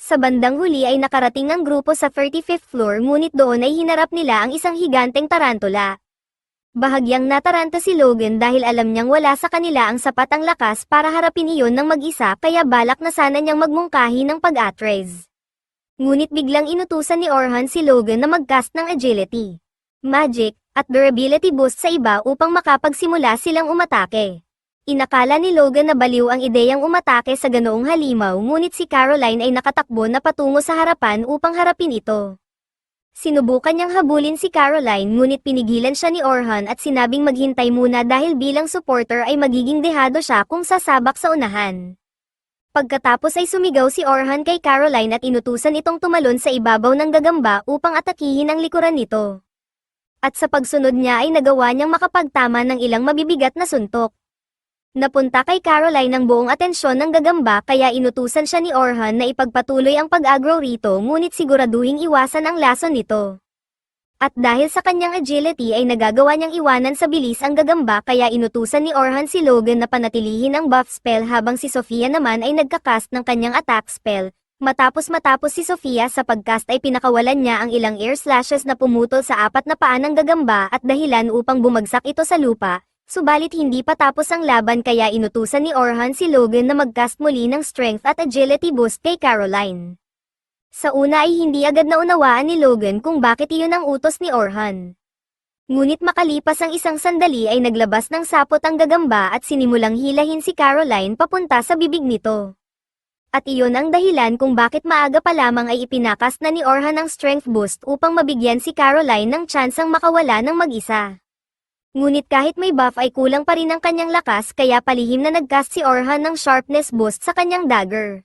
Sa bandang huli ay nakarating ang grupo sa 35th floor ngunit doon ay hinarap nila ang isang higanteng tarantula. Bahagyang nataranta si Logan dahil alam niyang wala sa kanila ang sapat ang lakas para harapin iyon ng mag-isa kaya balak na sana niyang magmungkahi ng pag-atres. Ngunit biglang inutusan ni Orhan si Logan na mag-cast ng agility, magic, at durability boost sa iba upang makapagsimula silang umatake. Inakala ni Logan na baliw ang ideyang umatake sa ganoong halimaw ngunit si Caroline ay nakatakbo na patungo sa harapan upang harapin ito. Sinubukan niyang habulin si Caroline ngunit pinigilan siya ni Orhan at sinabing maghintay muna dahil bilang supporter ay magiging dehado siya kung sasabak sa unahan. Pagkatapos ay sumigaw si Orhan kay Caroline at inutusan itong tumalon sa ibabaw ng gagamba upang atakihin ang likuran nito. At sa pagsunod niya ay nagawa niyang makapagtama ng ilang mabibigat na suntok. Napunta kay Caroline ang buong atensyon ng gagamba kaya inutusan siya ni Orhan na ipagpatuloy ang pag-aggro rito ngunit siguraduhing iwasan ang lason nito. At dahil sa kanyang agility ay nagagawa niyang iwanan sa bilis ang gagamba kaya inutusan ni Orhan si Logan na panatilihin ang buff spell habang si Sofia naman ay nagkakast ng kanyang attack spell. Matapos si Sofia sa pagcast ay pinakawalan niya ang ilang air slashes na pumutol sa apat na paa ng gagamba at dahilan upang bumagsak ito sa lupa. Subalit hindi pa tapos ang laban kaya inutusan ni Orhan si Logan na mag-cast muli ng strength at agility boost kay Caroline. Sa una ay hindi agad naunawaan ni Logan kung bakit iyon ang utos ni Orhan. Ngunit makalipas ang isang sandali ay naglabas ng sapot ang gagamba at sinimulang hilahin si Caroline papunta sa bibig nito. At iyon ang dahilan kung bakit maaga pa lamang ay ipinakas na ni Orhan ang strength boost upang mabigyan si Caroline ng tsansang makawala ng mag-isa. Ngunit kahit may buff ay kulang pa rin ang kanyang lakas kaya palihim na nagcast si Orhan ng sharpness boost sa kanyang dagger.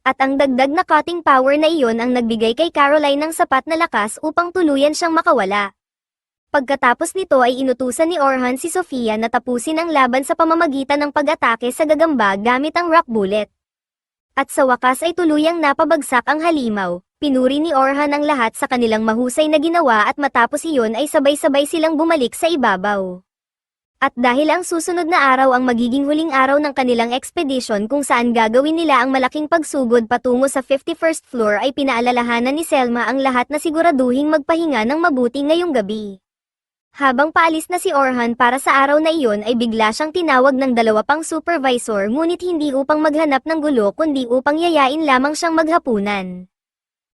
At ang dagdag na cutting power na iyon ang nagbigay kay Caroline ng sapat na lakas upang tuluyan siyang makawala. Pagkatapos nito ay inutusan ni Orhan si Sofia na tapusin ang laban sa pamamagitan ng pag-atake sa gagamba gamit ang rock bullet. At sa wakas ay tuluyang napabagsak ang halimaw. Pinuri ni Orhan ang lahat sa kanilang mahusay na ginawa at matapos iyon ay sabay-sabay silang bumalik sa ibabaw. At dahil ang susunod na araw ang magiging huling araw ng kanilang expedition kung saan gagawin nila ang malaking pagsugod patungo sa 51st floor ay pinaalalahanan ni Selma ang lahat na siguraduhing magpahinga ng mabuti ngayong gabi. Habang paalis na si Orhan para sa araw na iyon ay bigla siyang tinawag ng dalawa pang supervisor ngunit hindi upang maghanap ng gulo kundi upang yayain lamang siyang maghapunan.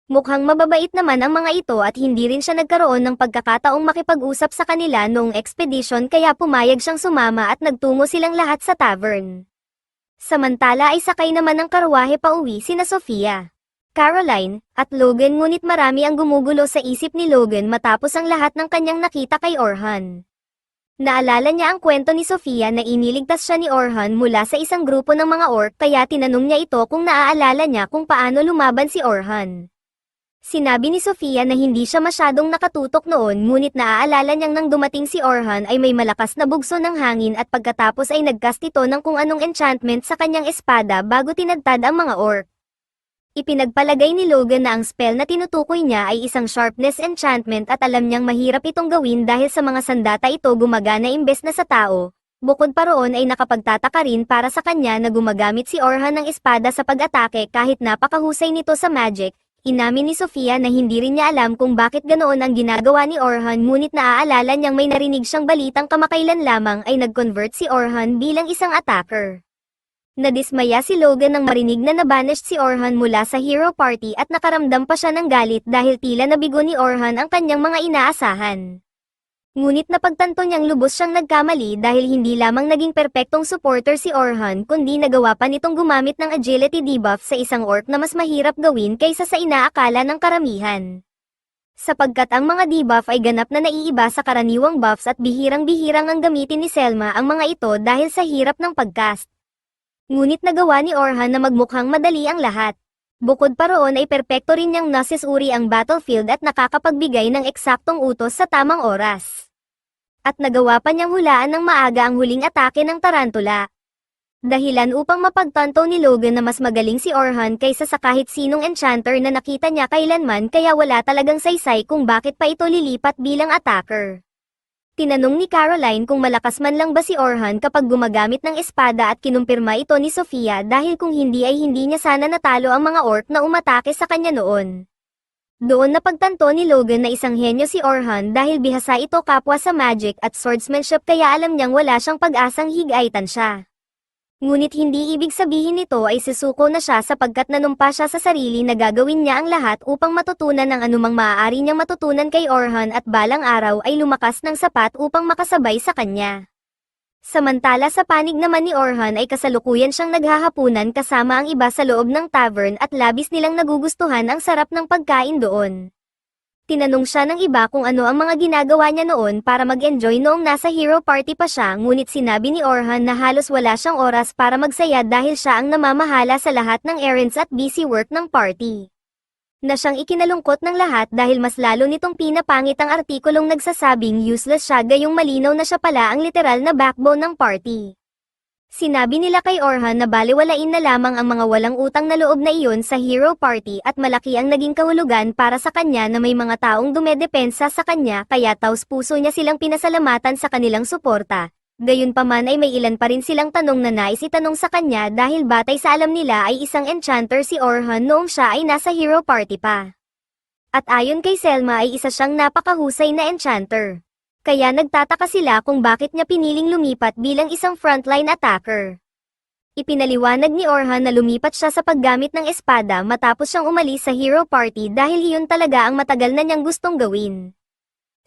Mukhang mababait naman ang mga ito at hindi rin siya nagkaroon ng pagkakataong makipag-usap sa kanila noong expedition kaya pumayag siyang sumama at nagtungo silang lahat sa tavern. Samantala ay sakay naman ng karwahe pauwi sina Sofia, Caroline, at Logan ngunit marami ang gumugulo sa isip ni Logan matapos ang lahat ng kanyang nakita kay Orhan. Naalala niya ang kwento ni Sofia na iniligtas siya ni Orhan mula sa isang grupo ng mga orc kaya tinanong niya ito kung naaalala niya kung paano lumaban si Orhan. Sinabi ni Sofia na hindi siya masyadong nakatutok noon ngunit naaalala niyang nang dumating si Orhan ay may malakas na bugso ng hangin at pagkatapos ay nagcast ito ng kung anong enchantment sa kanyang espada bago tinadtad ang mga orc. Ipinagpalagay ni Logan na ang spell na tinutukoy niya ay isang sharpness enchantment at alam niyang mahirap itong gawin dahil sa mga sandata ito gumagana imbes na sa tao. Bukod pa roon ay nakapagtataka rin para sa kanya na gumagamit si Orhan ng espada sa pag-atake kahit napakahusay nito sa magic. Inamin ni Sofia na hindi rin niya alam kung bakit ganoon ang ginagawa ni Orhan ngunit naaalala niyang may narinig siyang balitang kamakailan lamang ay nag-convert si Orhan bilang isang attacker. Nadismaya si Logan nang marinig na nabanished si Orhan mula sa hero party at nakaramdam pa siya ng galit dahil tila nabigo ni Orhan ang kanyang mga inaasahan. Ngunit napagtanto niyang lubos siyang nagkamali dahil hindi lamang naging perpektong supporter si Orhan kundi nagawa pa nitong gumamit ng agility debuff sa isang orc na mas mahirap gawin kaysa sa inaakala ng karamihan. Sapagkat ang mga debuff ay ganap na naiiba sa karaniwang buffs at bihirang-bihirang ang gamitin ni Selma ang mga ito dahil sa hirap ng pagcast. Ngunit nagawa ni Orhan na magmukhang madali ang lahat. Bukod pa roon ay perpekto rin niyang nasusuri ang battlefield at nakakapagbigay ng eksaktong utos sa tamang oras. At nagawa pa niyang hulaan ng maaga ang huling atake ng tarantula. Dahilan upang mapagtanto ni Logan na mas magaling si Orhan kaysa sa kahit sinong enchanter na nakita niya kailanman kaya wala talagang saysay kung bakit pa ito lilipat bilang attacker. Tinanong ni Caroline kung malakas man lang ba si Orhan kapag gumagamit ng espada at kinumpirma ito ni Sofia dahil kung hindi ay hindi niya sana natalo ang mga orc na umatake sa kanya noon. Doon napagtanto ni Logan na isang henyo si Orhan dahil bihasa ito kapwa sa magic at swordsmanship kaya alam niyang wala siyang pag-asang higaitan siya. Ngunit hindi ibig sabihin nito ay susuko na siya sapagkat nanumpa siya sa sarili na gagawin niya ang lahat upang matutunan ang anumang maaari niyang matutunan kay Orhan at balang araw ay lumakas ng sapat upang makasabay sa kanya. Samantala sa panig naman ni Orhan ay kasalukuyan siyang naghahapunan kasama ang iba sa loob ng tavern at labis nilang nagugustuhan ang sarap ng pagkain doon. Tinanong siya ng iba kung ano ang mga ginagawa niya noon para mag-enjoy noong nasa hero party pa siya ngunit sinabi ni Orhan na halos wala siyang oras para magsaya dahil siya ang namamahala sa lahat ng errands at busy work ng party. Na siyang ikinalungkot ng lahat dahil mas lalo nitong pinapangit ang artikulong nagsasabing useless siya gayong malinaw na siya pala ang literal na backbone ng party. Sinabi nila kay Orhan na baliwalain na lamang ang mga walang utang na loob na iyon sa hero party at malaki ang naging kahulugan para sa kanya na may mga taong dumedepensa sa kanya kaya taos puso niya silang pinasalamatan sa kanilang suporta. Gayunpaman ay may ilan pa rin silang tanong na nais itanong sa kanya dahil batay sa alam nila ay isang enchanter si Orhan noong siya ay nasa hero party pa. At ayon kay Selma ay isa siyang napakahusay na enchanter. Kaya nagtataka sila kung bakit niya piniling lumipat bilang isang frontline attacker. Ipinaliwanag ni Orhan na lumipat siya sa paggamit ng espada matapos siyang umalis sa hero party dahil iyon talaga ang matagal na niyang gustong gawin.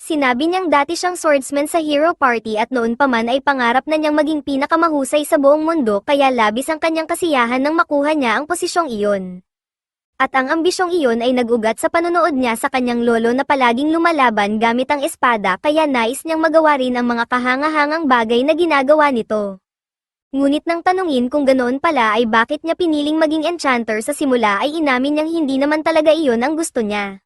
Sinabi niyang dati siyang swordsman sa hero party at noon pa man ay pangarap na niyang maging pinakamahusay sa buong mundo kaya labis ang kanyang kasiyahan nang makuha niya ang posisyong iyon. At ang ambisyong iyon ay nag-ugat sa panonood niya sa kanyang lolo na palaging lumalaban gamit ang espada kaya nais niyang magawa rin ang mga kahangahangang bagay na ginagawa nito. Ngunit nang tanungin kung ganoon pala ay bakit niya piniling maging enchanter sa simula ay inamin niyang hindi naman talaga iyon ang gusto niya.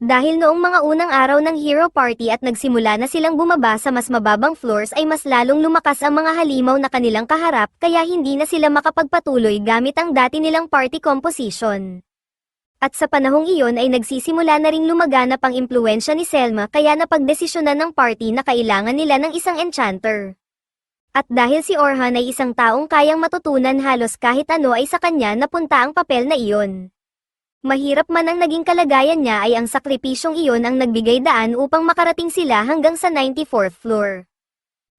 Dahil noong mga unang araw ng hero party at nagsimula na silang bumaba sa mas mababang floors ay mas lalong lumakas ang mga halimaw na kanilang kaharap kaya hindi na sila makapagpatuloy gamit ang dati nilang party composition. At sa panahong iyon ay nagsisimula na ring lumaganap ang impluwensya ni Selma kaya napagdesisyonan ng party na kailangan nila ng isang enchanter. At dahil si Orhan ay isang taong kayang matutunan halos kahit ano ay sa kanya napunta ang papel na iyon. Mahirap man ang naging kalagayan niya ay ang sakripisyong iyon ang nagbigay daan upang makarating sila hanggang sa 94th floor.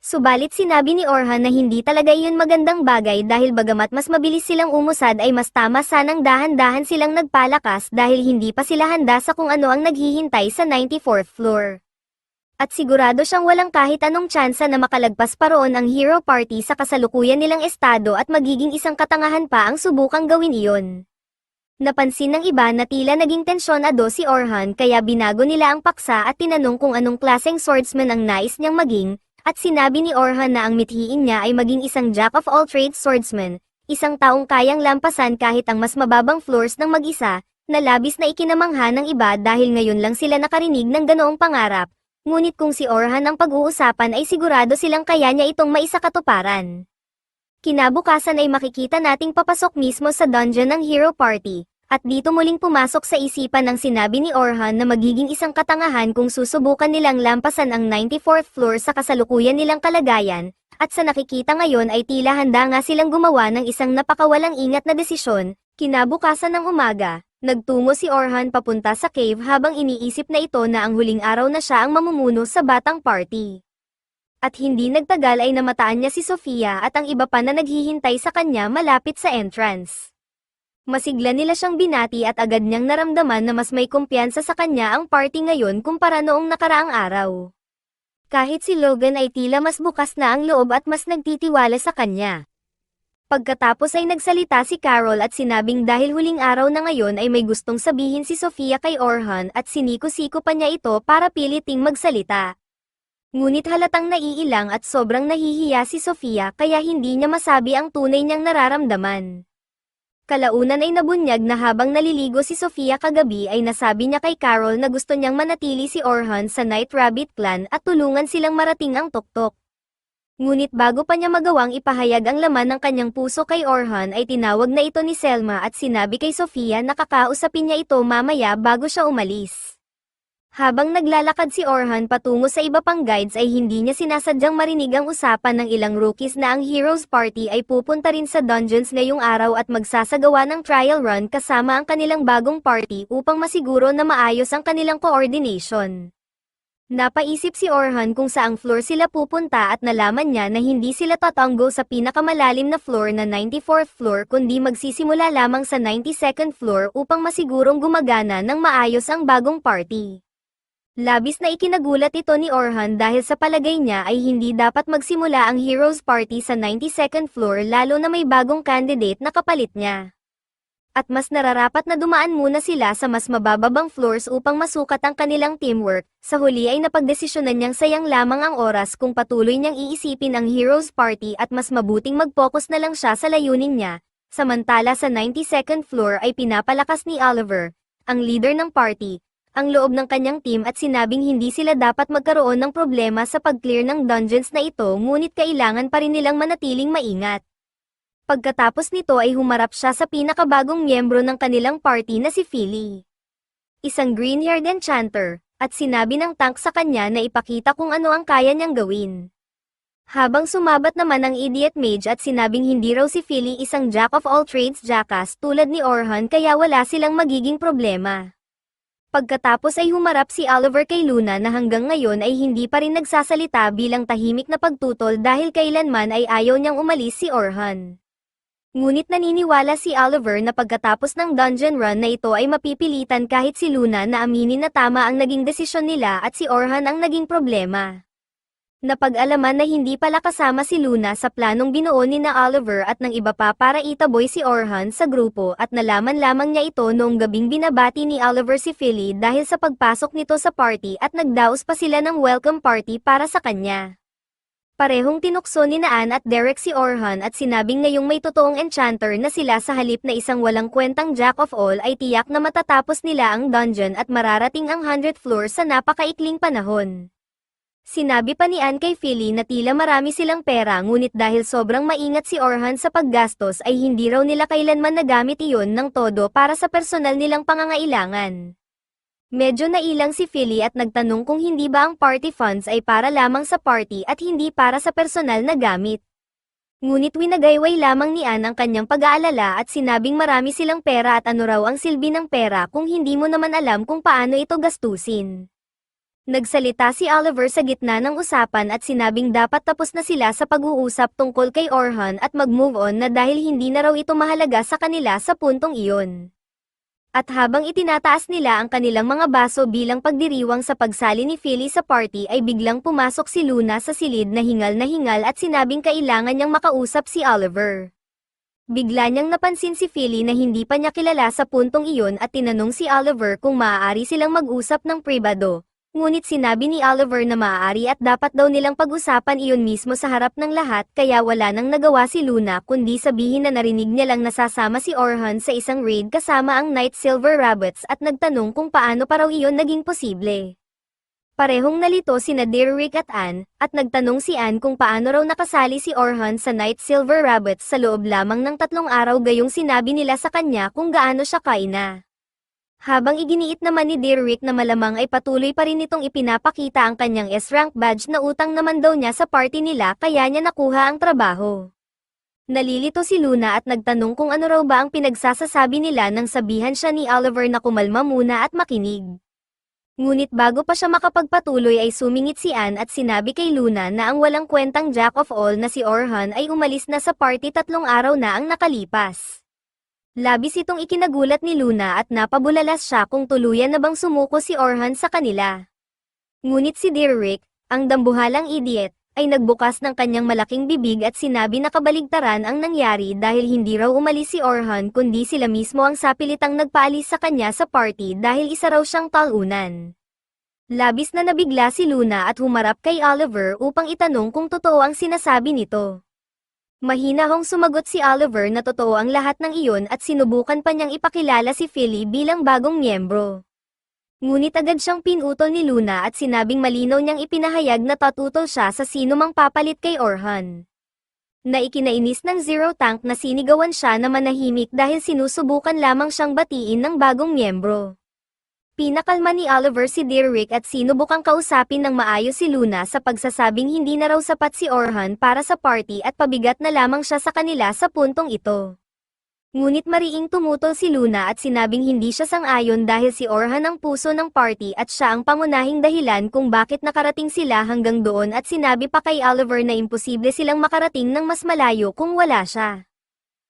Subalit sinabi ni Orhan na hindi talaga iyon magandang bagay dahil bagamat mas mabilis silang umusad ay mas tama sanang dahan-dahan silang nagpalakas dahil hindi pa sila handa sa kung ano ang naghihintay sa 94th floor. At sigurado siyang walang kahit anong tsansa na makalagpas pa roon ang hero party sa kasalukuyan nilang estado at magiging isang katangahan pa ang subukang gawin iyon. Napansin ng iba na tila naging tensyonado si Orhan kaya binago nila ang paksa at tinanong kung anong klaseng swordsman ang nais niyang maging, at sinabi ni Orhan na ang mithiin niya ay maging isang jack-of-all-trades swordsman, isang taong kayang lampasan kahit ang mas mababang floors ng mag-isa, na labis na ikinamangha ng iba dahil ngayon lang sila nakarinig ng ganoong pangarap, ngunit kung si Orhan ang pag-uusapan ay sigurado silang kaya niya itong maisakatuparan. Kinabukasan ay makikita nating papasok mismo sa dungeon ng Hero Party, at dito muling pumasok sa isipan ng sinabi ni Orhan na magiging isang katangahan kung susubukan nilang lampasan ang 94th floor sa kasalukuyan nilang kalagayan, at sa nakikita ngayon ay tila handa nga silang gumawa ng isang napakawalang ingat na desisyon. Kinabukasan ng umaga, nagtungo si Orhan papunta sa cave habang iniisip na ito na ang huling araw na siya ang mamumuno sa batang party. At hindi nagtagal ay namataan niya si Sofia at ang iba pa na naghihintay sa kanya malapit sa entrance. Masigla nila siyang binati at agad niyang naramdaman na mas may kumpiyansa sa kanya ang party ngayon kumpara noong nakaraang araw. Kahit si Logan ay tila mas bukas na ang loob at mas nagtitiwala sa kanya. Pagkatapos ay nagsalita si Carol at sinabing dahil huling araw na ngayon ay may gustong sabihin si Sofia kay Orhan at siniko-siko pa niya ito para piliting magsalita. Ngunit halatang naiilang at sobrang nahihiya si Sofia kaya hindi niya masabi ang tunay niyang nararamdaman. Kalaunan ay nabunyag na habang naliligo si Sofia kagabi ay nasabi niya kay Carol na gusto niyang manatili si Orhan sa Night Rabbit Clan at tulungan silang marating ang tuktok. Ngunit bago pa niya magawang ipahayag ang laman ng kanyang puso kay Orhan ay tinawag na ito ni Selma at sinabi kay Sofia na kakausapin niya ito mamaya bago siya umalis. Habang naglalakad si Orhan patungo sa iba pang guides ay hindi niya sinasadyang marinig ang usapan ng ilang rookies na ang Heroes Party ay pupunta rin sa dungeons ngayong araw at magsasagawa ng trial run kasama ang kanilang bagong party upang masiguro na maayos ang kanilang coordination. Napaisip si Orhan kung saang floor sila pupunta at nalaman niya na hindi sila tatanggo sa pinakamalalim na floor na 94th floor kundi magsisimula lamang sa 92nd floor upang masigurong gumagana ng maayos ang bagong party. Labis na ikinagulat ito ni Orhan dahil sa palagay niya ay hindi dapat magsimula ang Heroes Party sa 92nd floor lalo na may bagong candidate na kapalit niya. At mas nararapat na dumaan muna sila sa mas mabababang floors upang masukat ang kanilang teamwork. Sa huli ay napagdesisyonan niyang sayang lamang ang oras kung patuloy niyang iisipin ang Heroes Party at mas mabuting mag-focus na lang siya sa layunin niya. Samantala sa 92nd floor ay pinapalakas ni Oliver, ang leader ng party, ang loob ng kanyang team at sinabing hindi sila dapat magkaroon ng problema sa pag-clear ng dungeons na ito ngunit kailangan pa rin nilang manatiling maingat. Pagkatapos nito ay humarap siya sa pinakabagong miyembro ng kanilang party na si Philly. Isang green-haired enchanter, at sinabi ng tank sa kanya na ipakita kung ano ang kaya niyang gawin. Habang sumabat naman ang idiot mage at sinabing hindi raw si Philly isang jack of all trades jackass tulad ni Orhan kaya wala silang magiging problema. Pagkatapos ay humarap si Oliver kay Luna na hanggang ngayon ay hindi pa rin nagsasalita bilang tahimik na pagtutol dahil kailanman ay ayaw niyang umalis si Orhan. Ngunit naniniwala si Oliver na pagkatapos ng dungeon run na ito ay mapipilitan kahit si Luna na aminin na tama ang naging desisyon nila at si Orhan ang naging problema. Napag-alaman na hindi pala kasama si Luna sa planong binuo ni na Oliver at ng iba pa para itaboy si Orhan sa grupo at nalaman lamang niya ito noong gabing binabati ni Oliver si Philly dahil sa pagpasok nito sa party at nagdaos pa sila ng welcome party para sa kanya. Parehong tinukso ni Ann at Derek si Orhan at sinabing ngayong may totoong enchanter na sila sa halip na isang walang kwentang jack of all ay tiyak na matatapos nila ang dungeon at mararating ang 100th floor sa napakaikling panahon. Sinabi pa ni Ann kay Philly na tila marami silang pera ngunit dahil sobrang maingat si Orhan sa paggastos ay hindi raw nila kailanman nagamit iyon ng todo para sa personal nilang pangangailangan. Medyo nailang si Philly at nagtanong kung hindi ba ang party funds ay para lamang sa party at hindi para sa personal na gamit. Ngunit winagayway lamang ni Ann ang kanyang pag-aalala at sinabing marami silang pera at ano raw ang silbi ng pera kung hindi mo naman alam kung paano ito gastusin. Nagsalita si Oliver sa gitna ng usapan at sinabing dapat tapos na sila sa pag-uusap tungkol kay Orhan at mag-move on na dahil hindi na raw ito mahalaga sa kanila sa puntong iyon. At habang itinataas nila ang kanilang mga baso bilang pagdiriwang sa pagsali ni Philly sa party ay biglang pumasok si Luna sa silid na hingal at sinabing kailangan niyang makausap si Oliver. Bigla niyang napansin si Philly na hindi pa niya kilala sa puntong iyon at tinanong si Oliver kung maaari silang mag-usap ng pribado. Ngunit sinabi ni Oliver na maaari at dapat daw nilang pag-usapan iyon mismo sa harap ng lahat kaya wala nang nagawa si Luna kundi sabihin na narinig niya lang nasasama si Orhan sa isang raid kasama ang Night Silver Rabbits at nagtanong kung paano pa raw iyon naging posible. Parehong nalito sina Derrick at Anne, at nagtanong si Anne kung paano raw nakasali si Orhan sa Night Silver Rabbits sa loob lamang ng 3 araw gayong sinabi nila sa kanya kung gaano siya kaina. Habang iginiit naman ni Derrick na malamang ay patuloy pa rin itong ipinapakita ang kanyang S-rank badge na utang naman daw niya sa party nila kaya niya nakuha ang trabaho. Nalilito si Luna at nagtanong kung ano raw ba ang pinagsasasabi nila nang sabihan siya ni Oliver na kumalma muna at makinig. Ngunit bago pa siya makapagpatuloy ay sumingit si Anne at sinabi kay Luna na ang walang kwentang Jack of all na si Orhan ay umalis na sa party 3 araw na ang nakalipas. Labis itong ikinagulat ni Luna at napabulalas siya kung tuluyan na bang sumuko si Orhan sa kanila. Ngunit si Derrick, ang dambuhalang idiot, ay nagbukas ng kanyang malaking bibig at sinabi na kabaligtaran ang nangyari dahil hindi raw umalis si Orhan kundi sila mismo ang sapilitang nagpaalis sa kanya sa party dahil isa raw siyang talunan. Labis na nabigla si Luna at humarap kay Oliver upang itanong kung totoo ang sinasabi nito. Mahinahong sumagot si Oliver na totoo ang lahat ng iyon at sinubukan pa niyang ipakilala si Philly bilang bagong miyembro. Ngunit agad siyang pinutol ni Luna at sinabing malinaw niyang ipinahayag na tatutol siya sa sino mang papalit kay Orhan. Naikinainis ng Zero Tank na sinigawan siya na manahimik dahil sinusubukan lamang siyang batiin ng bagong miyembro. Pinakalma ni Oliver si Derrick at sinubukang kausapin ng maayos si Luna sa pagsasabing hindi na raw sapat si Orhan para sa party at pabigat na lamang siya sa kanila sa puntong ito. Ngunit mariing tumutol si Luna at sinabing hindi siya sang-ayon dahil si Orhan ang puso ng party at siya ang pangunahing dahilan kung bakit nakarating sila hanggang doon at sinabi pa kay Oliver na imposible silang makarating ng mas malayo kung wala siya.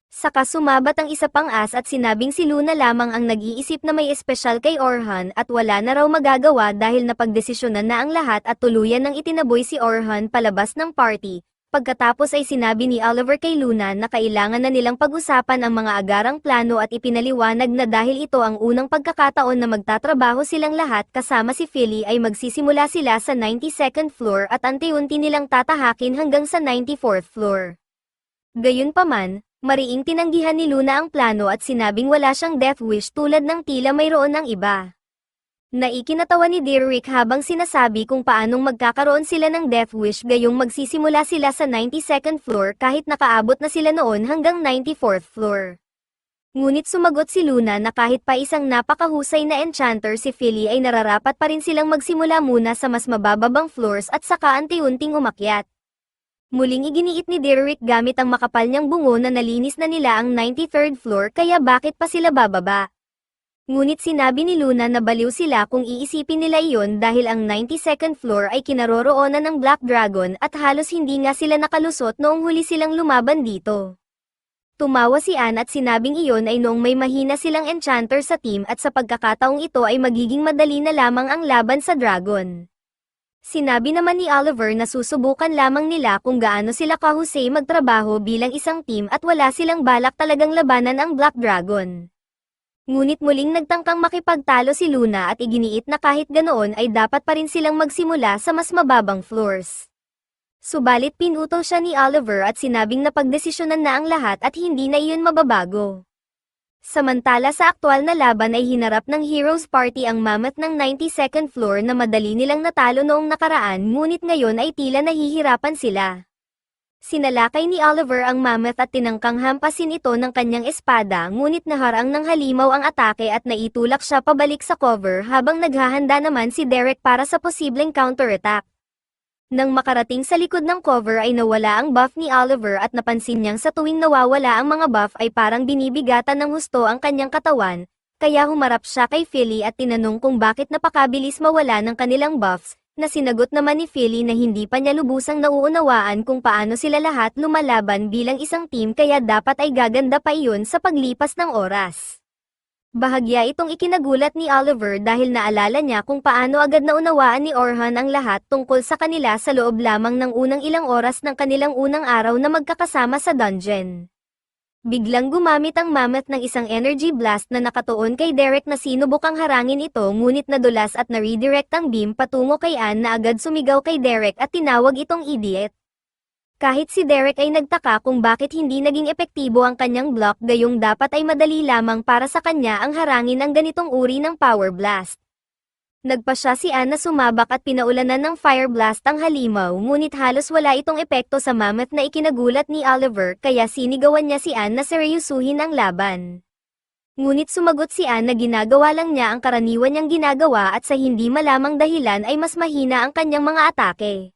Saka sumabat ang isa pang as at sinabing si Luna lamang ang nag-iisip na may espesyal kay Orhan at wala na raw magagawa dahil napagdesisyonan na ang lahat at tuluyan nang itinaboy si Orhan palabas ng party. Pagkatapos ay sinabi ni Oliver kay Luna na kailangan na nilang pag-usapan ang mga agarang plano at ipinaliwanag na dahil ito ang unang pagkakataon na magtatrabaho silang lahat kasama si Philly ay magsisimula sila sa 92nd floor at unti-unti nilang tatahakin hanggang sa 94th floor. Gayunpaman, mariing tinanggihan ni Luna ang plano at sinabing wala siyang death wish tulad ng tila mayroon ng iba. Naikinatawa ni Derrick habang sinasabi kung paanong magkakaroon sila ng death wish gayong magsisimula sila sa 92nd floor kahit nakaabot na sila noon hanggang 94th floor. Ngunit sumagot si Luna na kahit pa isang napakahusay na enchanter si Philly ay nararapat pa rin silang magsimula muna sa mas mabababang floors at saka unti-unting umakyat. Muling iginiit ni Derrick gamit ang makapal niyang bungo na nalinis na nila ang 93rd floor kaya bakit pa sila bababa. Ngunit sinabi ni Luna na baliw sila kung iisipin nila iyon dahil ang 92nd floor ay kinaroroonan ng Black Dragon at halos hindi nga sila nakalusot noong huli silang lumaban dito. Tumawa si Anne at sinabing iyon ay noong may mahina silang enchanter sa team at sa pagkakataong ito ay magiging madali na lamang ang laban sa Dragon. Sinabi naman ni Oliver na susubukan lamang nila kung gaano sila kahusay magtrabaho bilang isang team at wala silang balak talagang labanan ang Black Dragon. Ngunit muling nagtangkang makipagtalo si Luna at iginiit na kahit ganoon ay dapat pa rin silang magsimula sa mas mababang floors. Subalit pinutol siya ni Oliver at sinabing napagdesisyonan na ang lahat at hindi na iyon mababago. Samantala sa aktwal na laban ay hinarap ng Heroes Party ang mammoth ng 92nd floor na madali nilang natalo noong nakaraan ngunit ngayon ay tila nahihirapan sila. Sinalakay ni Oliver ang mammoth at tinangkang hampasin ito ng kanyang espada ngunit naharang ng halimaw ang atake at naitulak siya pabalik sa cover habang naghahanda naman si Derek para sa posibleng counterattack. Nang makarating sa likod ng cover ay nawala ang buff ni Oliver at napansin niyang sa tuwing nawawala ang mga buff ay parang binibigatan ng husto ang kanyang katawan, kaya humarap siya kay Philly at tinanong kung bakit napakabilis mawala ng kanilang buffs. Na sinagot naman ni Philly na hindi pa niya lubusang nauunawaan kung paano sila lahat lumalaban bilang isang team kaya dapat ay gaganda pa iyon sa paglipas ng oras. Bahagya itong ikinagulat ni Oliver dahil naalala niya kung paano agad naunawaan ni Orhan ang lahat tungkol sa kanila sa loob lamang ng unang ilang oras ng kanilang unang araw na magkakasama sa dungeon. Biglang gumamit ang mammoth ng isang energy blast na nakatuon kay Derek na sinubukang harangin ito ngunit nadulas at na-redirect ang beam patungo kay Anne na agad sumigaw kay Derek at tinawag itong idiot. Kahit si Derek ay nagtaka kung bakit hindi naging epektibo ang kanyang block gayong dapat ay madali lamang para sa kanya ang harangin ang ganitong uri ng power blast. Nagpa siya si Anne na sumabak at pinaulanan ng fire blast ang halimaw ngunit halos wala itong epekto sa mammoth na ikinagulat ni Oliver kaya sinigawan niya si Anne na seryusuhin ang laban. Ngunit sumagot si Anne na ginagawa lang niya ang karaniwan niyang ginagawa at sa hindi malamang dahilan ay mas mahina ang kanyang mga atake.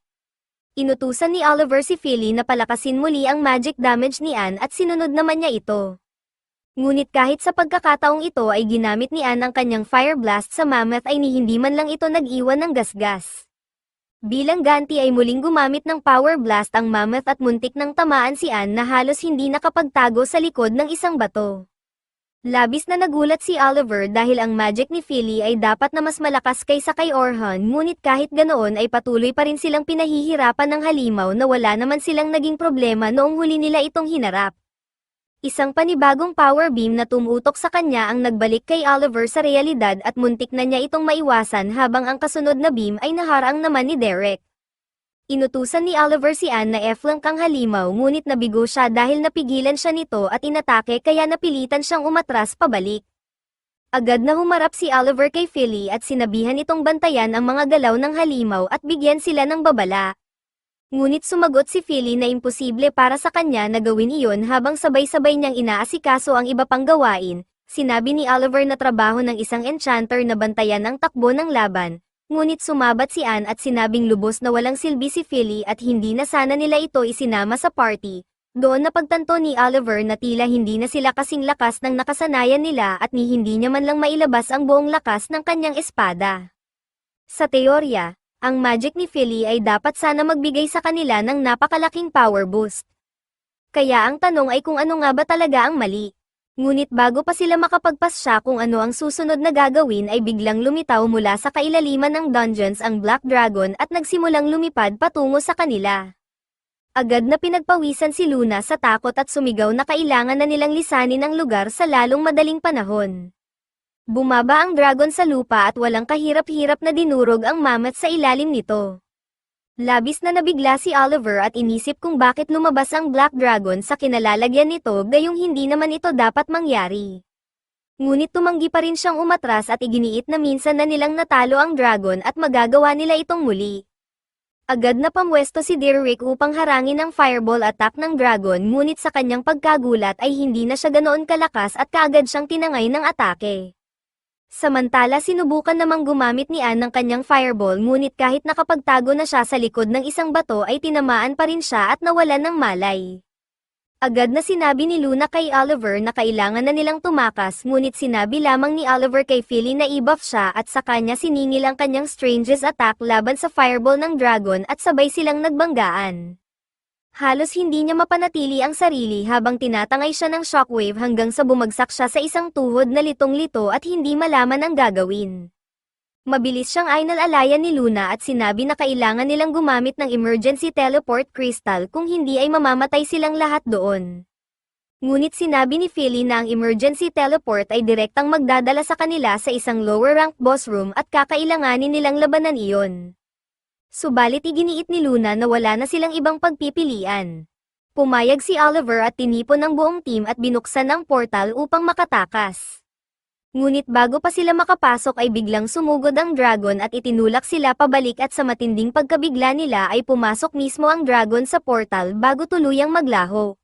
Inutusan ni Oliver si Philly na palakasin muli ang magic damage ni Anne at sinunod naman niya ito. Ngunit kahit sa pagkakataong ito ay ginamit ni Anne ang kanyang fire blast sa mammoth ay ni hindi man lang ito nag-iwan ng gasgas. Bilang ganti ay muling gumamit ng power blast ang mammoth at muntik nang tamaan si Anne na halos hindi nakapagtago sa likod ng isang bato. Labis na nagulat si Oliver dahil ang magic ni Philly ay dapat na mas malakas kaysa kay Orhan ngunit kahit ganoon ay patuloy pa rin silang pinahihirapan ng halimaw na wala naman silang naging problema noong huli nila itong hinarap. Isang panibagong power beam na tumutok sa kanya ang nagbalik kay Oliver sa realidad at muntik na niya itong maiwasan habang ang kasunod na beam ay naharang naman ni Derek. Inutusan ni Oliver si Anne na F-flank ang halimaw ngunit nabigo siya dahil napigilan siya nito at inatake kaya napilitan siyang umatras pabalik. Agad na humarap si Oliver kay Philly at sinabihan itong bantayan ang mga galaw ng halimaw at bigyan sila ng babala. Ngunit sumagot si Philly na imposible para sa kanya na gawin iyon habang sabay-sabay niyang inaasikaso ang iba pang gawain. Sinabi ni Oliver na trabaho ng isang enchanter na bantayan ang takbo ng laban, ngunit sumabat si Anne at sinabing lubos na walang silbi si Philly at hindi na sana nila ito isinama sa party. Doon napagtanto ni Oliver na tila hindi na sila kasing lakas ng nakasanayan nila at ni hindi niya man lang mailabas ang buong lakas ng kanyang espada. Sa teorya, ang magic ni Philly ay dapat sana magbigay sa kanila ng napakalaking power boost. Kaya ang tanong ay kung ano nga ba talaga ang mali. Ngunit bago pa sila makapagpasya kung ano ang susunod na gagawin ay biglang lumitaw mula sa kailaliman ng dungeons ang Black Dragon at nagsimulang lumipad patungo sa kanila. Agad na pinagpawisan si Luna sa takot at sumigaw na kailangan na nilang lisanin ang lugar sa lalong madaling panahon. Bumaba ang dragon sa lupa at walang kahirap-hirap na dinurog ang mammoth sa ilalim nito. Labis na nabigla si Oliver at inisip kung bakit lumabas ang Black Dragon sa kinalalagyan nito gayong hindi naman ito dapat mangyari. Ngunit tumanggi pa rin siyang umatras at iginiit na minsan na nilang natalo ang dragon at magagawa nila itong muli. Agad na pamwesto si Derek upang harangin ang fireball attack ng dragon ngunit sa kanyang pagkagulat ay hindi na siya ganoon kalakas at kaagad siyang tinangay ng atake. Samantala sinubukan namang gumamit ni Anne ng kanyang fireball ngunit kahit nakapagtago na siya sa likod ng isang bato ay tinamaan pa rin siya at nawalan ng malay. Agad na sinabi ni Luna kay Oliver na kailangan na nilang tumakas ngunit sinabi lamang ni Oliver kay Philly na i-buff siya at sa kanya siningil ang kanyang strangest attack laban sa fireball ng dragon at sabay silang nagbanggaan. Halos hindi niya mapanatili ang sarili habang tinatangay siya ng shockwave hanggang sa bumagsak siya sa isang tuhod na litong-lito at hindi malaman ang gagawin. Mabilis siyang inalalayan ni Luna at sinabi na kailangan nilang gumamit ng emergency teleport crystal kung hindi ay mamamatay silang lahat doon. Ngunit sinabi ni Philly na ang emergency teleport ay direktang magdadala sa kanila sa isang lower rank boss room at kakailanganin nilang labanan iyon. Subalit iginiit ni Luna na wala na silang ibang pagpipilian. Pumayag si Oliver at tinipon ang buong team at binuksan ang portal upang makatakas. Ngunit bago pa sila makapasok ay biglang sumugod ang dragon at itinulak sila pabalik at sa matinding pagkabigla nila ay pumasok mismo ang dragon sa portal bago tuluyang maglaho.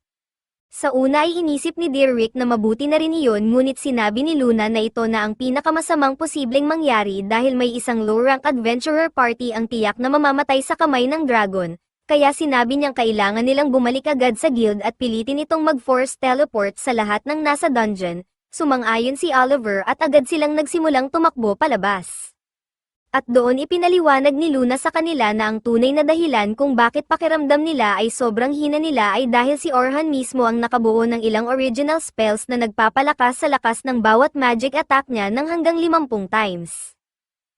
Sa una ay inisip ni Derek na mabuti na rin iyon ngunit sinabi ni Luna na ito na ang pinakamasamang posibleng mangyari dahil may isang low-rank adventurer party ang tiyak na mamamatay sa kamay ng dragon, kaya sinabi niyang kailangan nilang bumalik agad sa guild at pilitin itong mag-force teleport sa lahat ng nasa dungeon. Sumang-ayon si Oliver at agad silang nagsimulang tumakbo palabas. At doon ipinaliwanag ni Luna sa kanila na ang tunay na dahilan kung bakit pakiramdam nila ay sobrang hina nila ay dahil si Orhan mismo ang nakabuo ng ilang original spells na nagpapalakas sa lakas ng bawat magic attack niya ng hanggang 50 times.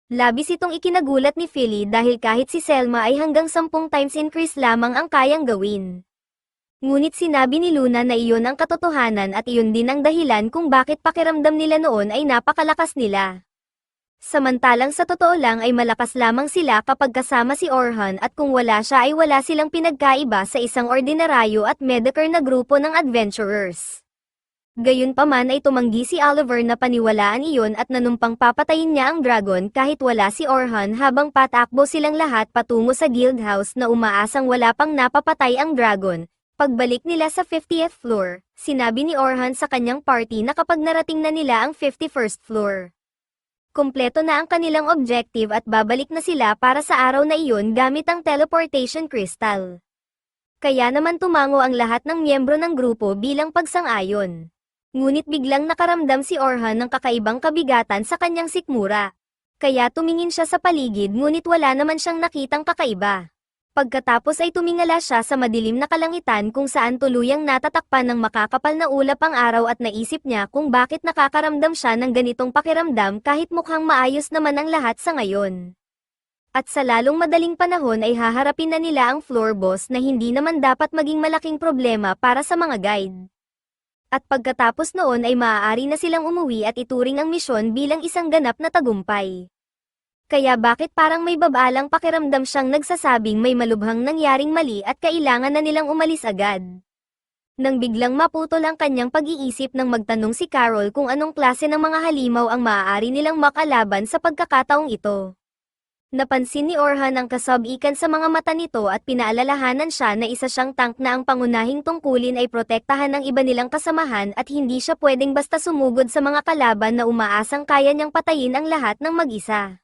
Labis itong ikinagulat ni Philly dahil kahit si Selma ay hanggang 10 times increase lamang ang kayang gawin. Ngunit sinabi ni Luna na iyon ang katotohanan at iyon din ang dahilan kung bakit pakiramdam nila noon ay napakalakas nila. Samantalang sa totoo lang ay malakas lamang sila kapag kasama si Orhan at kung wala siya ay wala silang pinagkaiba sa isang ordinaryo at mediocre na grupo ng adventurers. Gayunpaman ay tumanggi si Oliver na paniwalaan iyon at nanumpang papatayin niya ang dragon kahit wala si Orhan habang patakbo silang lahat patungo sa guild house na umaasang wala pang napapatay ang dragon. Pagbalik nila sa 50th floor, sinabi ni Orhan sa kanyang party na kapag narating na nila ang 51st floor, kumpleto na ang kanilang objective at babalik na sila para sa araw na iyon gamit ang teleportation crystal. Kaya naman tumango ang lahat ng miyembro ng grupo bilang pagsang-ayon. Ngunit biglang nakaramdam si Orhan ng kakaibang kabigatan sa kanyang sikmura. Kaya tumingin siya sa paligid ngunit wala naman siyang nakitang kakaiba. Pagkatapos ay tumingala siya sa madilim na kalangitan kung saan tuluyang natatakpan ng makakapal na ulap ang araw at naisip niya kung bakit nakakaramdam siya ng ganitong pakiramdam kahit mukhang maayos naman ang lahat sa ngayon. At sa lalong madaling panahon ay haharapin na nila ang floor boss na hindi naman dapat maging malaking problema para sa mga guide. At pagkatapos noon ay maaari na silang umuwi at ituring ang misyon bilang isang ganap na tagumpay. Kaya bakit parang may babalang pakiramdam siyang nagsasabing may malubhang nangyaring mali at kailangan na nilang umalis agad. Nang biglang maputol ang kanyang pag-iisip nang magtanong si Carol kung anong klase ng mga halimaw ang maaari nilang makalaban sa pagkakataong ito. Napansin ni Orhan ang kasab-ikan sa mga mata nito at pinaalalahanan siya na isa siyang tank na ang pangunahing tungkulin ay protektahan ng iba nilang kasamahan at hindi siya pwedeng basta sumugod sa mga kalaban na umaasang kaya niyang patayin ang lahat ng mag-isa.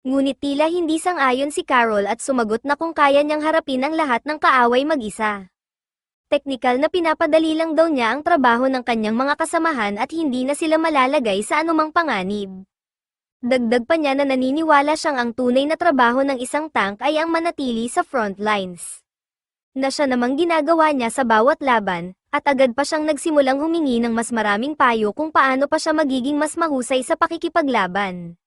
Ngunit tila hindi sang-ayon si Carol at sumagot na kung kaya niyang harapin ang lahat ng kaaway mag-isa. Teknikal na pinapadali lang daw niya ang trabaho ng kanyang mga kasamahan at hindi na sila malalagay sa anumang panganib. Dagdag pa niya na naniniwala siyang ang tunay na trabaho ng isang tank ay ang manatili sa front lines. Na siya namang ginagawa niya sa bawat laban, at agad pa siyang nagsimulang humingi ng mas maraming payo kung paano pa siya magiging mas mahusay sa pakikipaglaban.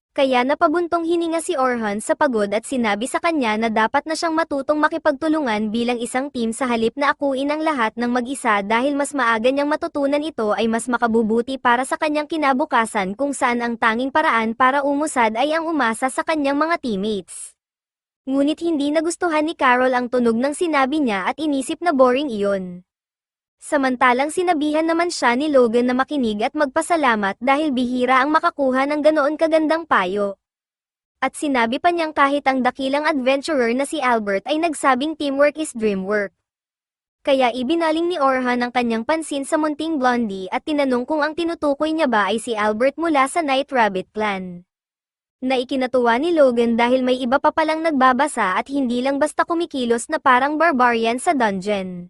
Kaya napabuntong hininga si Orhan sa pagod at sinabi sa kanya na dapat na siyang matutong makipagtulungan bilang isang team sa halip na akuin ang lahat ng mag-isa dahil mas maaga niyang matutunan ito ay mas makabubuti para sa kanyang kinabukasan kung saan ang tanging paraan para umusad ay ang umasa sa kanyang mga teammates. Ngunit hindi nagustuhan ni Carol ang tunog ng sinabi niya at inisip na boring iyon. Samantalang sinabihan naman siya ni Logan na makinig at magpasalamat dahil bihira ang makakuha ng ganoon kagandang payo. At sinabi pa niyang kahit ang dakilang adventurer na si Albert ay nagsabing teamwork is dreamwork. Kaya ibinaling ni Orhan ang kanyang pansin sa munting blondie at tinanong kung ang tinutukoy niya ba ay si Albert mula sa Night Rabbit Clan. Na ikinatuwa ni Logan dahil may iba pa palang nagbabasa at hindi lang basta kumikilos na parang barbarian sa dungeon.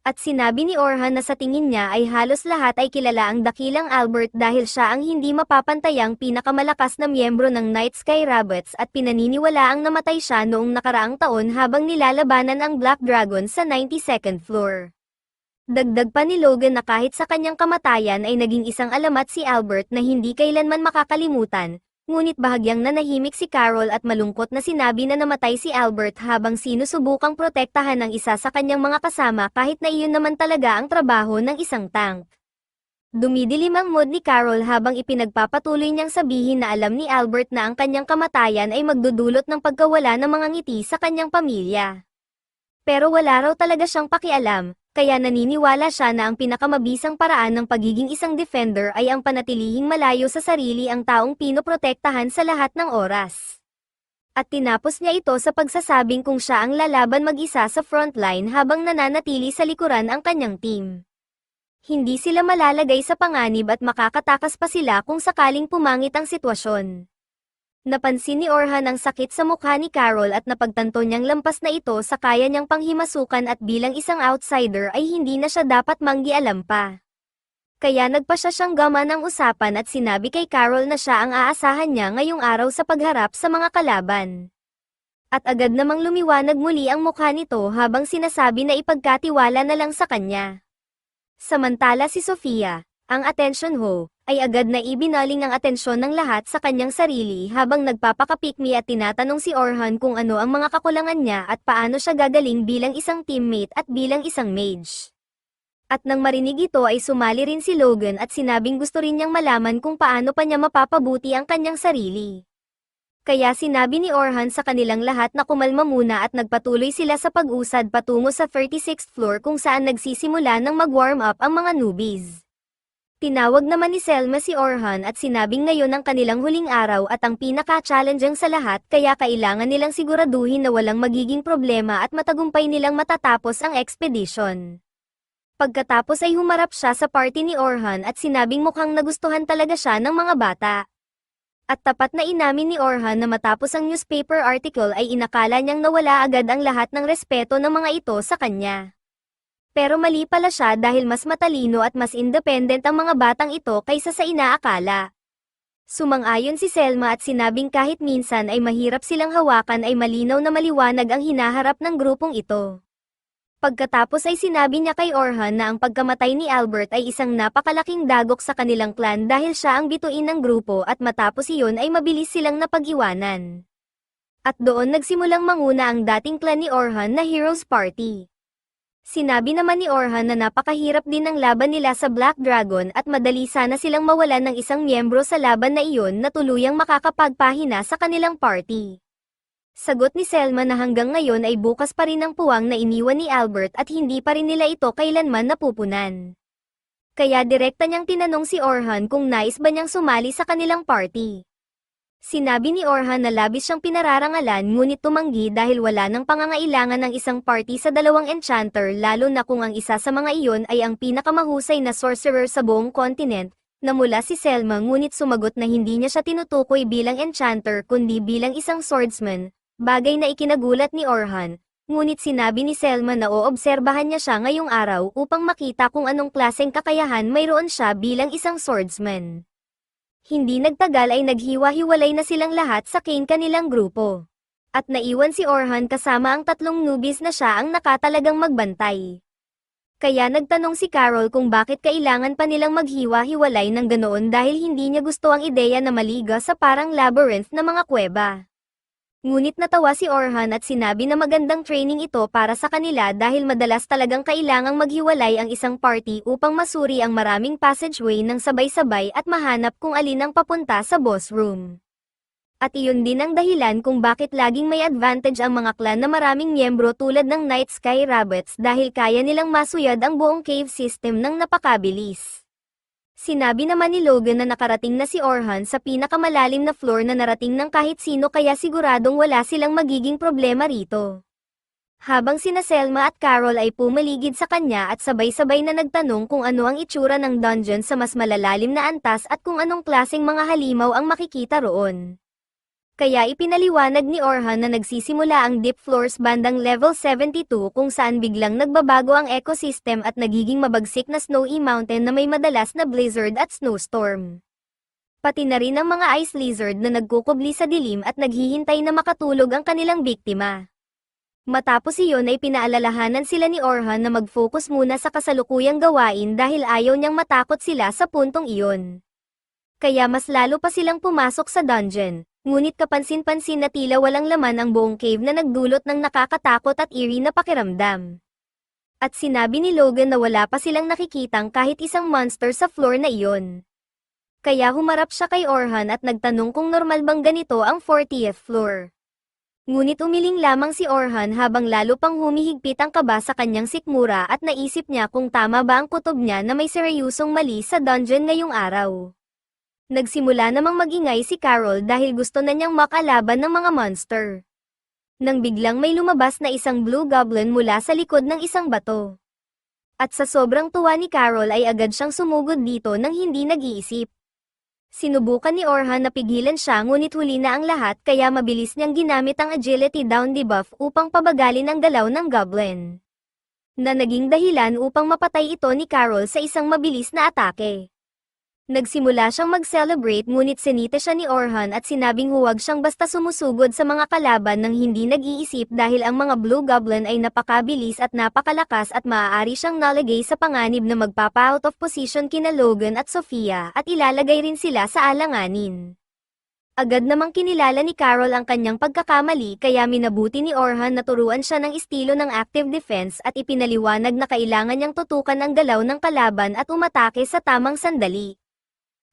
At sinabi ni Orhan na sa tingin niya ay halos lahat ay kilala ang dakilang Albert dahil siya ang hindi mapapantayang pinakamalakas na miyembro ng Night Sky Rabbits at pinaniniwalaang namatay siya noong nakaraang taon habang nilalabanan ang Black Dragon sa 92nd floor. Dagdag pa ni Logan na kahit sa kanyang kamatayan ay naging isang alamat si Albert na hindi kailanman makakalimutan. Ngunit bahagyang nanahimik si Carol at malungkot na sinabi na namatay si Albert habang sinusubukang protektahan ng isa sa kanyang mga kasama kahit na iyon naman talaga ang trabaho ng isang tank. Dumidilim ang mood ni Carol habang ipinagpapatuloy niyang sabihin na alam ni Albert na ang kanyang kamatayan ay magdudulot ng pagkawala ng mga ngiti sa kanyang pamilya. Pero wala raw talaga siyang pakialam. Kaya naniniwala siya na ang pinakamabisang paraan ng pagiging isang defender ay ang panatilihing malayo sa sarili ang taong pinoprotektahan sa lahat ng oras. At tinapos niya ito sa pagsasabing kung siya ang lalaban mag-isa sa frontline habang nananatili sa likuran ang kanyang team. Hindi sila malalagay sa panganib at makakatakas pa sila kung sakaling pumangit ang sitwasyon. Napansin ni Orhan ang sakit sa mukha ni Carol at napagtanto niyang lampas na ito sa kaya niyang panghimasukan at bilang isang outsider ay hindi na siya dapat manggialam pa. Kaya nagpa siya siyang gama ng usapan at sinabi kay Carol na siya ang aasahan niya ngayong araw sa pagharap sa mga kalaban. At agad namang lumiwanag muli ang mukha nito habang sinasabi na ipagkatiwala na lang sa kanya. Samantala si Sofia, ang attention ho, ay agad na ibinaling ang atensyon ng lahat sa kanyang sarili habang nagpapakapikmi at tinatanong si Orhan kung ano ang mga kakulangan niya at paano siya gagaling bilang isang teammate at bilang isang mage. At nang marinig ito ay sumali rin si Logan at sinabing gusto rin niyang malaman kung paano pa niya mapapabuti ang kanyang sarili. Kaya sinabi ni Orhan sa kanilang lahat na kumalma muna at nagpatuloy sila sa pag-usad patungo sa 36th floor kung saan nagsisimula ng mag-warm up ang mga newbies. Tinawag naman ni Selma si Orhan at sinabing ngayon ang kanilang huling araw at ang pinaka-challenging sa lahat kaya kailangan nilang siguraduhin na walang magiging problema at matagumpay nilang matatapos ang expedition. Pagkatapos ay humarap siya sa party ni Orhan at sinabing mukhang nagustuhan talaga siya ng mga bata. At tapat na inamin ni Orhan na matapos ang newspaper article ay inakala niyang nawala agad ang lahat ng respeto ng mga ito sa kanya. Pero mali pala siya dahil mas matalino at mas independent ang mga batang ito kaysa sa inaakala. Sumang-ayon si Selma at sinabing kahit minsan ay mahirap silang hawakan ay malinaw na maliwanag ang hinaharap ng grupong ito. Pagkatapos ay sinabi niya kay Orhan na ang pagkamatay ni Albert ay isang napakalaking dagok sa kanilang clan dahil siya ang bituin ng grupo at matapos iyon ay mabilis silang napag-iwanan. At doon nagsimulang manguna ang dating clan ni Orhan na Heroes Party. Sinabi naman ni Orhan na napakahirap din ang laban nila sa Black Dragon at madali sana silang mawalan ng isang miyembro sa laban na iyon na tuluyang makakapagpahina sa kanilang party. Sagot ni Selma na hanggang ngayon ay bukas pa rin ang puwang na iniwan ni Albert at hindi pa rin nila ito kailanman napupunan. Kaya direkta niyang tinanong si Orhan kung nais ba niyang sumali sa kanilang party. Sinabi ni Orhan na labis siyang pinararangalan ngunit tumanggi dahil wala nang pangangailangan ng isang party sa dalawang enchanter lalo na kung ang isa sa mga iyon ay ang pinakamahusay na sorcerer sa buong continent, na mula si Selma ngunit sumagot na hindi niya siya tinutukoy bilang enchanter kundi bilang isang swordsman, bagay na ikinagulat ni Orhan, ngunit sinabi ni Selma na oobserbahan niya siya ngayong araw upang makita kung anong klaseng kakayahan mayroon siya bilang isang swordsman. Hindi nagtagal ay naghiwa-hiwalay na silang lahat sa kanilang grupo. At naiwan si Orhan kasama ang tatlong newbies na siya ang nakatalagang magbantay. Kaya nagtanong si Carol kung bakit kailangan pa nilang maghiwa-hiwalay ng ganoon dahil hindi niya gusto ang ideya na maliga sa parang labyrinth na mga kuweba. Ngunit natawa si Orhan at sinabi na magandang training ito para sa kanila dahil madalas talagang kailangang maghiwalay ang isang party upang masuri ang maraming passageway ng sabay-sabay at mahanap kung alin ang papunta sa boss room. At iyon din ang dahilan kung bakit laging may advantage ang mga clan na maraming miyembro tulad ng Night Sky Rabbits dahil kaya nilang masuyad ang buong cave system ng napakabilis. Sinabi naman ni Logan na nakarating na si Orhan sa pinakamalalim na floor na narating ng kahit sino kaya siguradong wala silang magiging problema rito. Habang sina Selma at Carol ay pumaligid sa kanya at sabay-sabay na nagtanong kung ano ang itsura ng dungeon sa mas malalalim na antas at kung anong klaseng mga halimaw ang makikita roon. Kaya ipinaliwanag ni Orhan na nagsisimula ang deep floors bandang level 72 kung saan biglang nagbabago ang ecosystem at nagiging mabagsik na snowy mountain na may madalas na blizzard at snowstorm. Pati na rin ang mga ice lizard na nagkukubli sa dilim at naghihintay na makatulog ang kanilang biktima. Matapos iyon ay pinaalalahanan sila ni Orhan na mag-focus muna sa kasalukuyang gawain dahil ayaw niyang matakot sila sa puntong iyon. Kaya mas lalo pa silang pumasok sa dungeon. Ngunit kapansin-pansin na tila walang laman ang buong cave na nagdulot ng nakakatakot at eerie na pakiramdam. At sinabi ni Logan na wala pa silang nakikitang kahit isang monster sa floor na iyon. Kaya humarap siya kay Orhan at nagtanong kung normal bang ganito ang 40th floor. Ngunit umiling lamang si Orhan habang lalo pang humihigpit ang kaba sa kanyang sikmura at naisip niya kung tama ba ang kutob niya na may seryosong mali sa dungeon ngayong araw. Nagsimula namang magingay si Carol dahil gusto na niyang makalaban ng mga monster. Nang biglang may lumabas na isang blue goblin mula sa likod ng isang bato. At sa sobrang tuwa ni Carol ay agad siyang sumugod dito nang hindi nag-iisip. Sinubukan ni Orhan na pigilan siya ngunit huli na ang lahat kaya mabilis niyang ginamit ang agility down debuff upang pabagalin ang galaw ng goblin. Na naging dahilan upang mapatay ito ni Carol sa isang mabilis na atake. Nagsimula siyang mag-celebrate ngunit sinita siya ni Orhan at sinabing huwag siyang basta sumusugod sa mga kalaban nang hindi nag-iisip dahil ang mga Blue Goblin ay napakabilis at napakalakas at maaari siyang nalagay sa panganib na magpapa-out of position kina Logan at Sofia at ilalagay rin sila sa alanganin. Agad namang kinilala ni Carol ang kanyang pagkakamali kaya minabuti ni Orhan na turuan siya ng estilo ng active defense at ipinaliwanag na kailangan niyang tutukan ang galaw ng kalaban at umatake sa tamang sandali.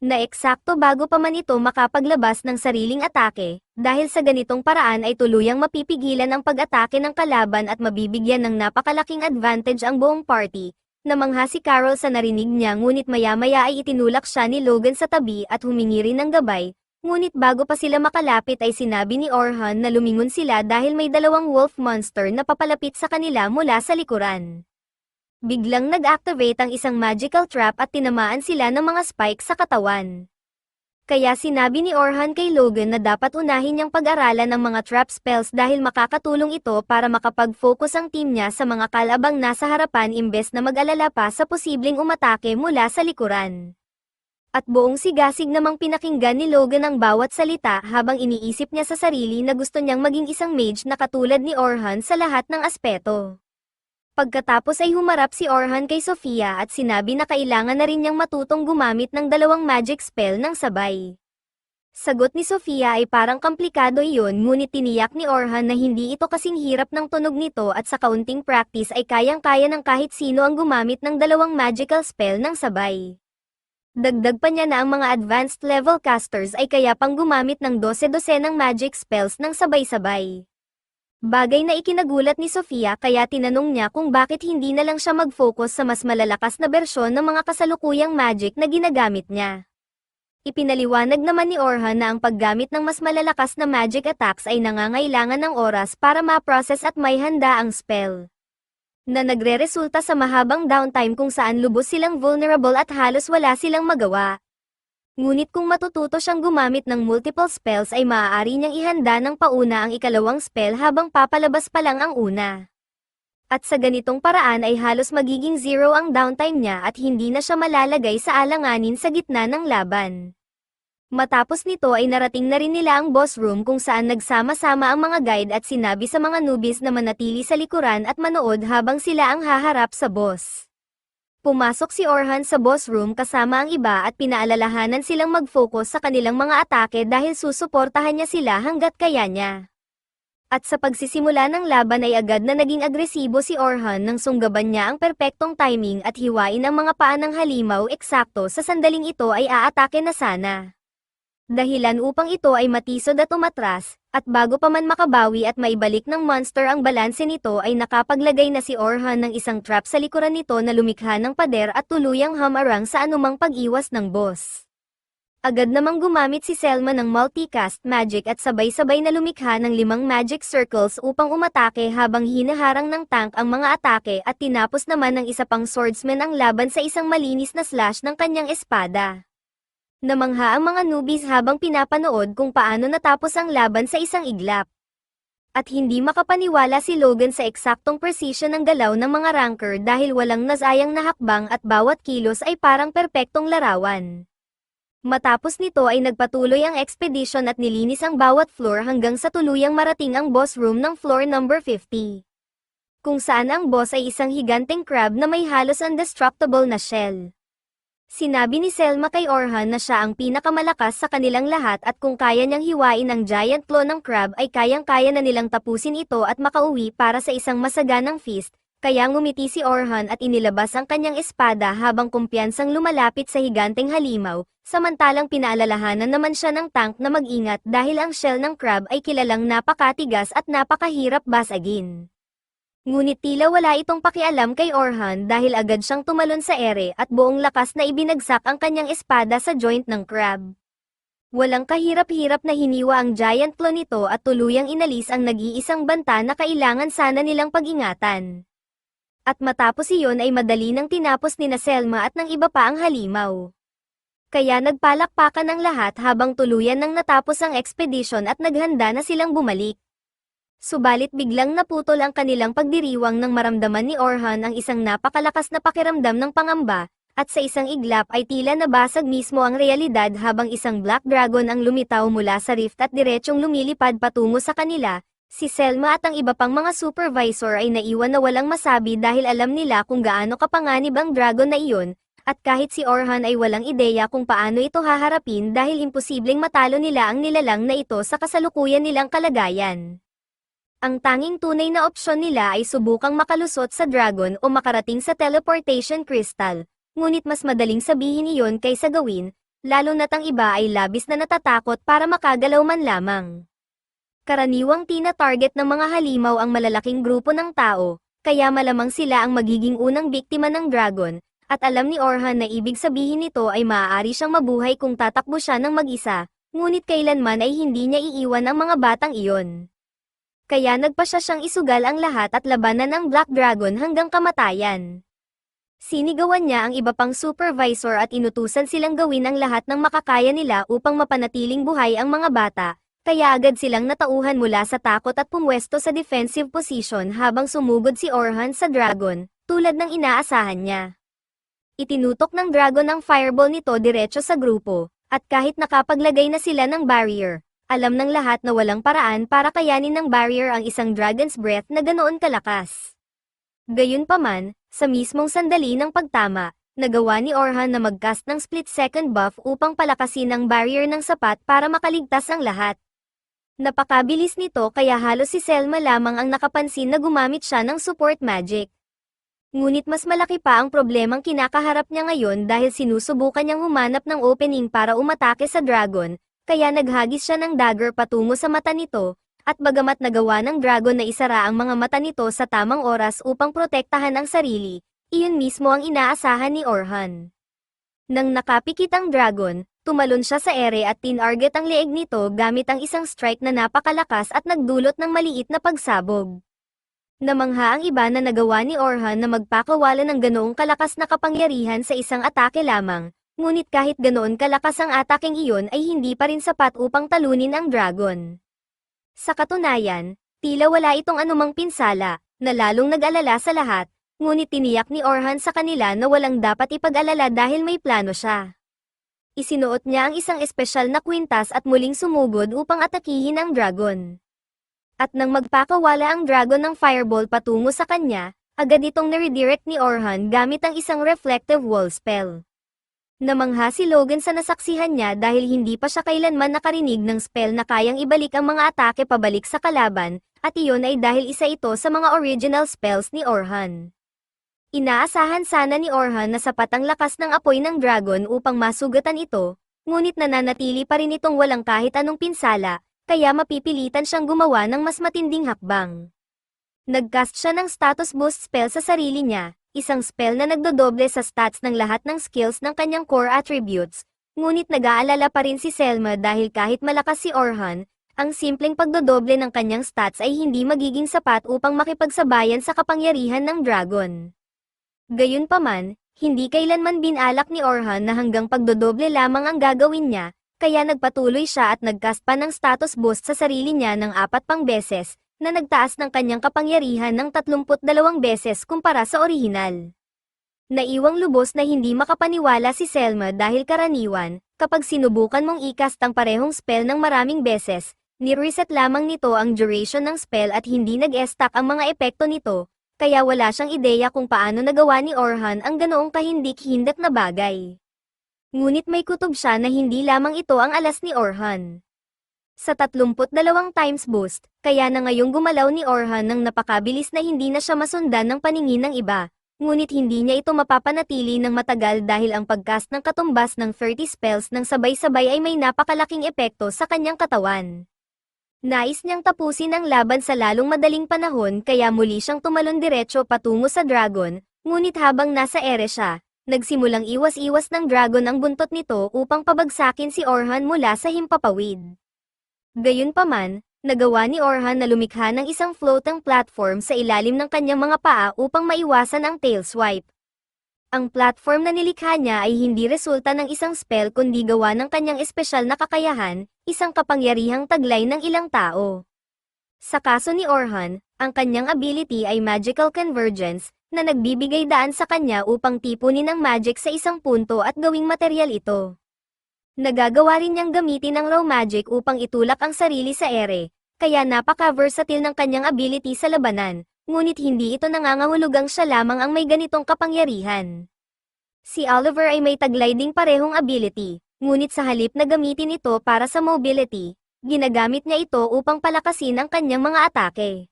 Na eksakto bago pa man ito makapaglabas ng sariling atake, dahil sa ganitong paraan ay tuluyang mapipigilan ang pag-atake ng kalaban at mabibigyan ng napakalaking advantage ang buong party. Namangha si Carol sa narinig niya ngunit maya-maya ay itinulak siya ni Logan sa tabi at humingi rin ng gabay, ngunit bago pa sila makalapit ay sinabi ni Orhan na lumingon sila dahil may dalawang wolf monster na papalapit sa kanila mula sa likuran. Biglang nag-activate ang isang magical trap at tinamaan sila ng mga spike sa katawan. Kaya sinabi ni Orhan kay Logan na dapat unahin niyang pag-aralan ang mga trap spells dahil makakatulong ito para makapag-focus ang team niya sa mga kalabang nasa harapan imbes na mag-alala pa sa posibleng umatake mula sa likuran. At buong sigasig namang pinakinggan ni Logan ang bawat salita habang iniisip niya sa sarili na gusto niyang maging isang mage na katulad ni Orhan sa lahat ng aspeto. Pagkatapos ay humarap si Orhan kay Sofia at sinabi na kailangan na rin niyang matutong gumamit ng dalawang magic spell ng sabay. Sagot ni Sofia ay parang komplikado iyon ngunit tiniyak ni Orhan na hindi ito kasing hirap ng tunog nito at sa kaunting practice ay kayang-kaya ng kahit sino ang gumamit ng dalawang magical spell ng sabay. Dagdag pa niya na ang mga advanced level casters ay kaya pang gumamit ng 12-12 ng magic spells ng sabay-sabay. Bagay na ikinagulat ni Sofia kaya tinanong niya kung bakit hindi na lang siya mag-focus sa mas malalakas na bersyon ng mga kasalukuyang magic na ginagamit niya. Ipinaliwanag naman ni Orhan na ang paggamit ng mas malalakas na magic attacks ay nangangailangan ng oras para ma-process at may handa ang spell. Na nagre-resulta sa mahabang downtime kung saan lubos silang vulnerable at halos wala silang magawa. Ngunit kung matututo siyang gumamit ng multiple spells ay maaari niyang ihanda ng pauna ang ikalawang spell habang papalabas pa lang ang una. At sa ganitong paraan ay halos magiging zero ang downtime niya at hindi na siya malalagay sa alanganin sa gitna ng laban. Matapos nito ay narating na rin nila ang boss room kung saan nagsama-sama ang mga guide at sinabi sa mga newbies na manatili sa likuran at manood habang sila ang haharap sa boss. Pumasok si Orhan sa boss room kasama ang iba at pinaalalahanan silang mag-focus sa kanilang mga atake dahil susuportahan niya sila hanggat kaya niya. At sa pagsisimula ng laban ay agad na naging agresibo si Orhan nang sunggaban niya ang perpektong timing at hiwain ang mga paa ng halimaw eksakto sa sandaling ito ay aatake na sana. Dahilan upang ito ay matisod at umatras, at bago pa man makabawi at maibalik ng monster ang balanse nito ay nakapaglagay na si Orhan ng isang trap sa likuran nito na lumikha ng pader at tuluyang hamarang sa anumang pag-iwas ng boss. Agad namang gumamit si Selma ng multicast magic at sabay-sabay na lumikha ng 5 magic circles upang umatake habang hinaharang ng tank ang mga atake at tinapos naman ng isa pang swordsman ang laban sa isang malinis na slash ng kanyang espada. Namangha ang mga newbies habang pinapanood kung paano natapos ang laban sa isang iglap. At hindi makapaniwala si Logan sa eksaktong precision ng galaw ng mga ranker dahil walang nasayang na hakbang at bawat kilos ay parang perpektong larawan. Matapos nito ay nagpatuloy ang expedition at nilinis ang bawat floor hanggang sa tuluyang marating ang boss room ng floor number 50. Kung saan ang boss ay isang higanteng crab na may halos indestructible na shell. Sinabi ni Selma kay Orhan na siya ang pinakamalakas sa kanilang lahat at kung kaya niyang hiwain ang giant claw ng crab ay kayang-kaya na nilang tapusin ito at makauwi para sa isang masaganang feast, kaya ngumiti si Orhan at inilabas ang kanyang espada habang kumpiyansang lumalapit sa higanteng halimaw, samantalang pinaalalahanan naman siya ng tank na mag-ingat dahil ang shell ng crab ay kilalang napakatigas at napakahirap basagin. Ngunit tila wala itong pakialam kay Orhan dahil agad siyang tumalon sa ere at buong lakas na ibinagsak ang kanyang espada sa joint ng crab. Walang kahirap-hirap na hiniwa ang giant claw nito at tuluyang inalis ang nag-iisang banta na kailangan sana nilang pag-ingatan. At matapos iyon ay madali nang tinapos ni Selma at ng iba pa ang halimaw. Kaya nagpalakpakan ang lahat habang tuluyan nang natapos ang expedition at naghanda na silang bumalik. Subalit biglang naputol ang kanilang pagdiriwang nang maramdaman ni Orhan ang isang napakalakas na pakiramdam ng pangamba, at sa isang iglap ay tila nabasag mismo ang realidad habang isang Black Dragon ang lumitaw mula sa rift at diretsyong lumilipad patungo sa kanila. Si Selma at ang iba pang mga supervisor ay naiwan na walang masabi dahil alam nila kung gaano kapanganib ang dragon na iyon, at kahit si Orhan ay walang ideya kung paano ito haharapin dahil imposibleng matalo nila ang nilalang na ito sa kasalukuyan nilang kalagayan. Ang tanging tunay na opsyon nila ay subukang makalusot sa dragon o makarating sa teleportation crystal, ngunit mas madaling sabihin iyon kaysa gawin, lalo na't ang iba ay labis na natatakot para makagalaw man lamang. Karaniwang tina-target ng mga halimaw ang malalaking grupo ng tao, kaya malamang sila ang magiging unang biktima ng dragon, at alam ni Orhan na ibig sabihin nito ay maaari siyang mabuhay kung tatakbo siya ng mag-isa, ngunit kailanman ay hindi niya iiwan ang mga batang iyon. Kaya nagpasya siyang isugal ang lahat at labanan ang Black Dragon hanggang kamatayan. Sinigawan niya ang iba pang supervisor at inutusan silang gawin ang lahat ng makakaya nila upang mapanatiling buhay ang mga bata, kaya agad silang natauhan mula sa takot at pumwesto sa defensive position habang sumugod si Orhan sa dragon, tulad ng inaasahan niya. Itinutok ng dragon ang fireball nito diretso sa grupo, at kahit nakapaglagay na sila ng barrier, alam ng lahat na walang paraan para kayanin ng barrier ang isang dragon's breath na ganoon kalakas. Gayunpaman, sa mismong sandali ng pagtama, nagawa ni Orhan na mag-cast ng split-second buff upang palakasin ang barrier ng sapat para makaligtas ang lahat. Napakabilis nito kaya halos si Selma lamang ang nakapansin na gumamit siya ng support magic. Ngunit mas malaki pa ang problemang kinakaharap niya ngayon dahil sinusubukan niyang humanap ng opening para umatake sa dragon, kaya naghagis siya ng dagger patungo sa mata nito, at bagamat nagawa ng dragon na isara ang mga mata nito sa tamang oras upang protektahan ang sarili, iyon mismo ang inaasahan ni Orhan. Nang nakapikit ang dragon, tumalon siya sa ere at tinarget ang leeg nito gamit ang isang strike na napakalakas at nagdulot ng maliit na pagsabog. Namangha ang iba na nagawa ni Orhan na magpakawala ng ganoong kalakas na kapangyarihan sa isang atake lamang, ngunit kahit ganoon kalakas ang atakeng iyon ay hindi pa rin sapat upang talunin ang dragon. Sa katunayan, tila wala itong anumang pinsala, na lalong nag-alala sa lahat, ngunit tiniyak ni Orhan sa kanila na walang dapat ipag-alala dahil may plano siya. Isinuot niya ang isang espesyal na kwintas at muling sumugod upang atakihin ang dragon. At nang magpakawala ang dragon ng fireball patungo sa kanya, agad itong na-redirect ni Orhan gamit ang isang reflective wall spell. Namangha si Logan sa nasaksihan niya dahil hindi pa siya kailanman nakarinig ng spell na kayang ibalik ang mga atake pabalik sa kalaban, at iyon ay dahil isa ito sa mga original spells ni Orhan. Inaasahan sana ni Orhan na sapat ang lakas ng apoy ng dragon upang masugatan ito, ngunit nananatili pa rin itong walang kahit anong pinsala, kaya mapipilitan siyang gumawa ng mas matinding hakbang. Nagcast siya ng status boost spell sa sarili niya, isang spell na nagdodoble sa stats ng lahat ng skills ng kanyang core attributes, ngunit nag-aalala pa rin si Selma dahil kahit malakas si Orhan, ang simpleng pagdodoble ng kanyang stats ay hindi magiging sapat upang makipagsabayan sa kapangyarihan ng dragon. Gayunpaman, hindi kailanman binalak ni Orhan na hanggang pagdodoble lamang ang gagawin niya, kaya nagpatuloy siya at nagcast pa ng status boost sa sarili niya ng 4 pang beses, na nagtaas ng kanyang kapangyarihan ng 32 beses kumpara sa orihinal. Naiwang lubos na hindi makapaniwala si Selma dahil karaniwan, kapag sinubukan mong i-cast ang parehong spell ng maraming beses, ni-reset lamang nito ang duration ng spell at hindi nag-stack ang mga epekto nito, kaya wala siyang ideya kung paano nagawa ni Orhan ang ganoong kahindik-hindak na bagay. Ngunit may kutob siya na hindi lamang ito ang alas ni Orhan. Sa 32 times boost, kaya na ngayong gumalaw ni Orhan ng napakabilis na hindi na siya masundan ng paningin ng iba, ngunit hindi niya ito mapapanatili ng matagal dahil ang pagcast ng katumbas ng 30 spells ng sabay-sabay ay may napakalaking epekto sa kanyang katawan. Nais niyang tapusin ang laban sa lalong madaling panahon kaya muli siyang tumalon diretso patungo sa dragon, ngunit habang nasa ere siya, nagsimulang iwas-iwas ng dragon ang buntot nito upang pabagsakin si Orhan mula sa himpapawid. Gayunpaman, nagawa ni Orhan na lumikha ng isang floating platform sa ilalim ng kanyang mga paa upang maiwasan ang tail swipe. Ang platform na nilikha niya ay hindi resulta ng isang spell kundi gawa ng kanyang espesyal na kakayahan, isang kapangyarihang taglay ng ilang tao. Sa kaso ni Orhan, ang kanyang ability ay Magical Convergence, na nagbibigay daan sa kanya upang tipunin ang magic sa isang punto at gawing materyal ito. Nagagawa rin niyang gamitin ang raw magic upang itulak ang sarili sa ere, kaya napaka-versatile ng kanyang ability sa labanan, ngunit hindi ito nangangahulugang siya lamang ang may ganitong kapangyarihan. Si Oliver ay may taglay ding parehong ability, ngunit sa halip na gamitin ito para sa mobility, ginagamit niya ito upang palakasin ang kanyang mga atake.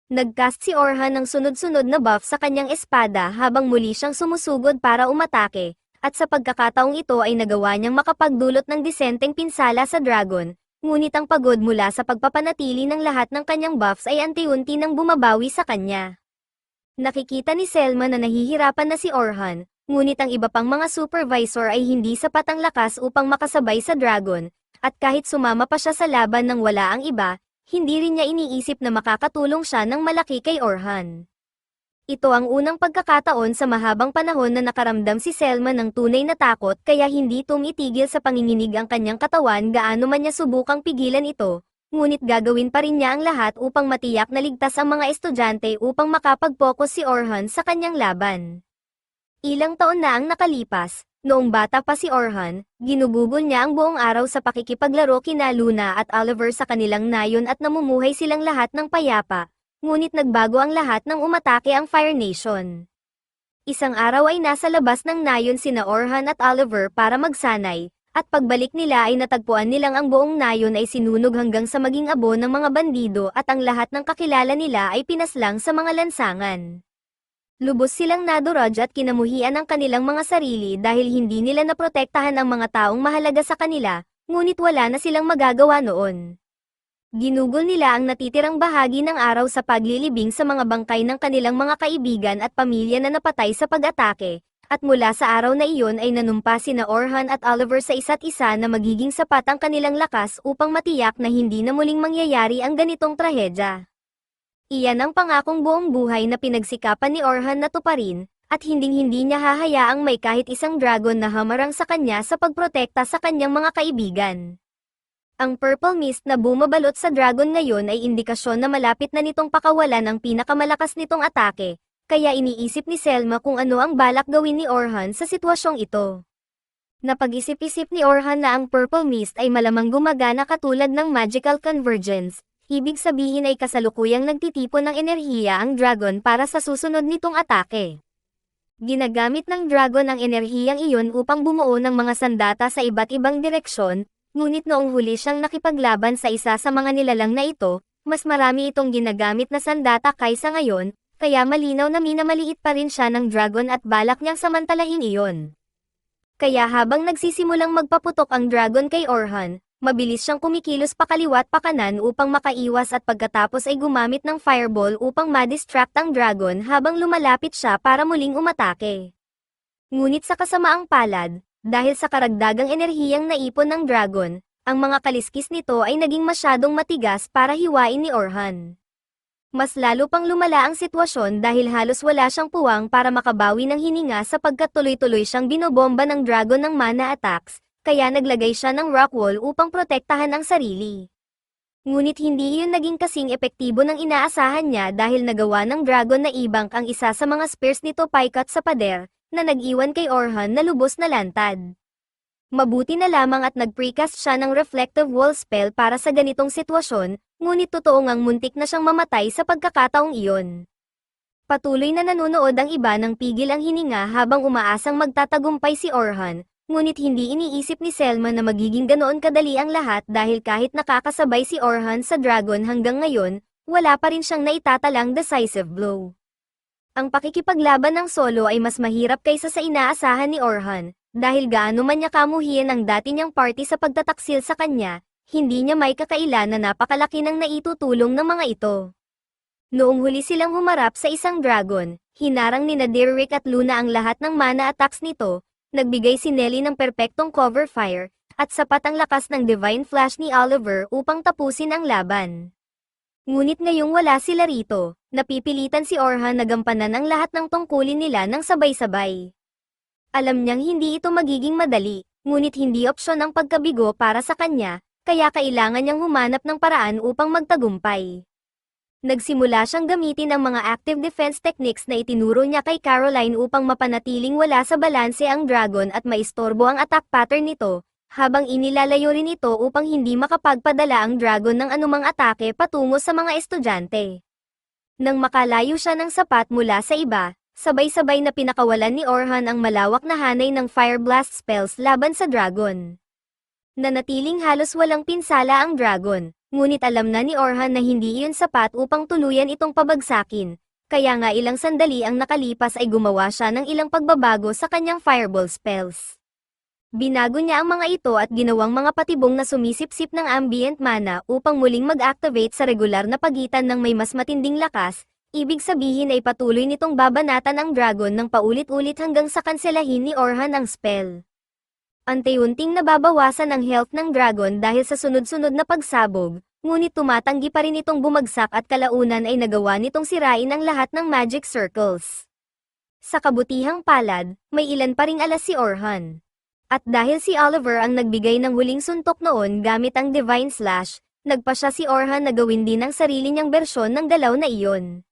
Nagcast si Orhan ng sunod-sunod na buff sa kanyang espada habang muli siyang sumusugod para umatake, at sa pagkakataong ito ay nagawa niyang makapagdulot ng disenteng pinsala sa dragon, ngunit ang pagod mula sa pagpapanatili ng lahat ng kanyang buffs ay unti-unti nang bumabawi sa kanya. Nakikita ni Selma na nahihirapan na si Orhan, ngunit ang iba pang mga supervisor ay hindi sapat ang lakas upang makasabay sa dragon, at kahit sumama pa siya sa laban nang wala ang iba, hindi rin niya iniisip na makakatulong siya ng malaki kay Orhan. Ito ang unang pagkakataon sa mahabang panahon na nakaramdam si Selma ng tunay na takot kaya hindi tumitigil sa panginginig ang kanyang katawan gaano man niya subukang pigilan ito, ngunit gagawin pa rin niya ang lahat upang matiyak na ligtas ang mga estudyante upang makapag-focus si Orhan sa kanyang laban. Ilang taon na ang nakalipas, noong bata pa si Orhan, ginugugol niya ang buong araw sa pakikipaglaro kina Luna at Oliver sa kanilang nayon at namumuhay silang lahat ng payapa, ngunit nagbago ang lahat nang umatake ang Fire Nation. Isang araw ay nasa labas ng nayon sina Orhan at Oliver para magsanay, at pagbalik nila ay natagpuan nilang ang buong nayon ay sinunog hanggang sa maging abo ng mga bandido at ang lahat ng kakilala nila ay pinaslang sa mga lansangan. Lubos silang nadurog at kinamuhian ang kanilang mga sarili dahil hindi nila naprotektahan ang mga taong mahalaga sa kanila, ngunit wala na silang magagawa noon. Ginugol nila ang natitirang bahagi ng araw sa paglilibing sa mga bangkay ng kanilang mga kaibigan at pamilya na napatay sa pag-atake, at mula sa araw na iyon ay nanumpa sina Orhan at Oliver sa isa't isa na magiging sapat ang kanilang lakas upang matiyak na hindi na muling mangyayari ang ganitong trahedya. Iyan ang pangakong buong buhay na pinagsikapan ni Orhan na tuparin, at hinding-hindi niya hahayaang may kahit isang dragon na hamarang sa kanya sa pagprotekta sa kanyang mga kaibigan. Ang purple mist na bumabalot sa dragon ngayon ay indikasyon na malapit na nitong pakawalan ang pinakamalakas nitong atake, kaya iniisip ni Selma kung ano ang balak gawin ni Orhan sa sitwasyong ito. Napag-isip-isip ni Orhan na ang purple mist ay malamang gumagana katulad ng magical convergence. Ibig sabihin ay kasalukuyang nagtitipon ng enerhiya ang dragon para sa susunod nitong atake. Ginagamit ng dragon ang enerhiyang iyon upang bumuo ng mga sandata sa iba't ibang direksyon, ngunit noong huli siyang nakipaglaban sa isa sa mga nilalang na ito, mas marami itong ginagamit na sandata kaysa ngayon, kaya malinaw na minamaliit pa rin siya ng dragon at balak niyang samantalahin iyon. Kaya habang nagsisimulang magpaputok ang dragon kay Orhan, mabilis siyang kumikilos pakaliwat pakanan upang makaiwas at pagkatapos ay gumamit ng fireball upang ma-distract ang dragon habang lumalapit siya para muling umatake. Ngunit sa kasamaang palad, dahil sa karagdagang enerhiyang naipon ng dragon, ang mga kaliskis nito ay naging masyadong matigas para hiwain ni Orhan. Mas lalo pang lumala ang sitwasyon dahil halos wala siyang puwang para makabawi ng hininga sapagkat tuloy-tuloy siyang binobomba ng dragon ng mana attacks, kaya naglagay siya ng rock wall upang protektahan ang sarili. Ngunit hindi iyon naging kasing epektibo ng inaasahan niya dahil nagawa ng dragon na i-bank ang isa sa mga spears nito paikat sa pader, na nag-iwan kay Orhan na lubos na lantad. Mabuti na lamang at nag-precast siya ng reflective wall spell para sa ganitong sitwasyon, ngunit totoo ngang muntik na siyang mamatay sa pagkakataong iyon. Patuloy na nanonood ang iba ng pigil ang hininga habang umaasang magtatagumpay si Orhan, ngunit hindi iniisip ni Selma na magiging ganoon kadali ang lahat dahil kahit nakakasabay si Orhan sa dragon hanggang ngayon, wala pa rin siyang naitatalang decisive blow. Ang pakikipaglaban ng solo ay mas mahirap kaysa sa inaasahan ni Orhan, dahil gaano man niya kamuhian ang dati niyang party sa pagtataksil sa kanya, hindi niya may kakailan na napakalaki ng naitutulong ng mga ito. Noong huli silang humarap sa isang dragon, hinarang ni Derrick at Luna ang lahat ng mana attacks nito, nagbigay si Nelly ng perpektong cover fire, at sapat ang lakas ng Divine Flash ni Oliver upang tapusin ang laban. Ngunit ngayong wala sila rito, napipilitan si Orhan na gampanan ang lahat ng tungkulin nila ng sabay-sabay. Alam niyang hindi ito magiging madali, ngunit hindi opsyon ang pagkabigo para sa kanya, kaya kailangan niyang humanap ng paraan upang magtagumpay. Nagsimula siyang gamitin ang mga active defense techniques na itinuro niya kay Caroline upang mapanatiling wala sa balanse ang dragon at maistorbo ang attack pattern nito, habang inilalayo rin ito upang hindi makapagpadala ang dragon ng anumang atake patungo sa mga estudyante. Nang makalayo siya ng sapat mula sa iba, sabay-sabay na pinakawalan ni Orhan ang malawak na hanay ng Fire Blast spells laban sa dragon. Nanatiling halos walang pinsala ang dragon, ngunit alam na ni Orhan na hindi iyon sapat upang tuluyan itong pabagsakin, kaya nga ilang sandali ang nakalipas ay gumawa siya ng ilang pagbabago sa kanyang fireball spells. Binago niya ang mga ito at ginawang mga patibong na sumisipsip ng ambient mana upang muling mag-activate sa regular na pagitan ng may mas matinding lakas, ibig sabihin ay patuloy nitong babanatan ang dragon ng paulit-ulit hanggang sa kanselahin ni Orhan ang spell. Unti-unting nababawasan ang health ng dragon dahil sa sunod-sunod na pagsabog, ngunit tumatanggi pa rin itong bumagsak at kalaunan ay nagawa nitong sirain ang lahat ng magic circles. Sa kabutihang palad, may ilan pa ring alas si Orhan. At dahil si Oliver ang nagbigay ng huling suntok noon gamit ang Divine Slash, nagpa siya si Orhan na gawin din ang sarili niyang bersyon ng galaw na iyon.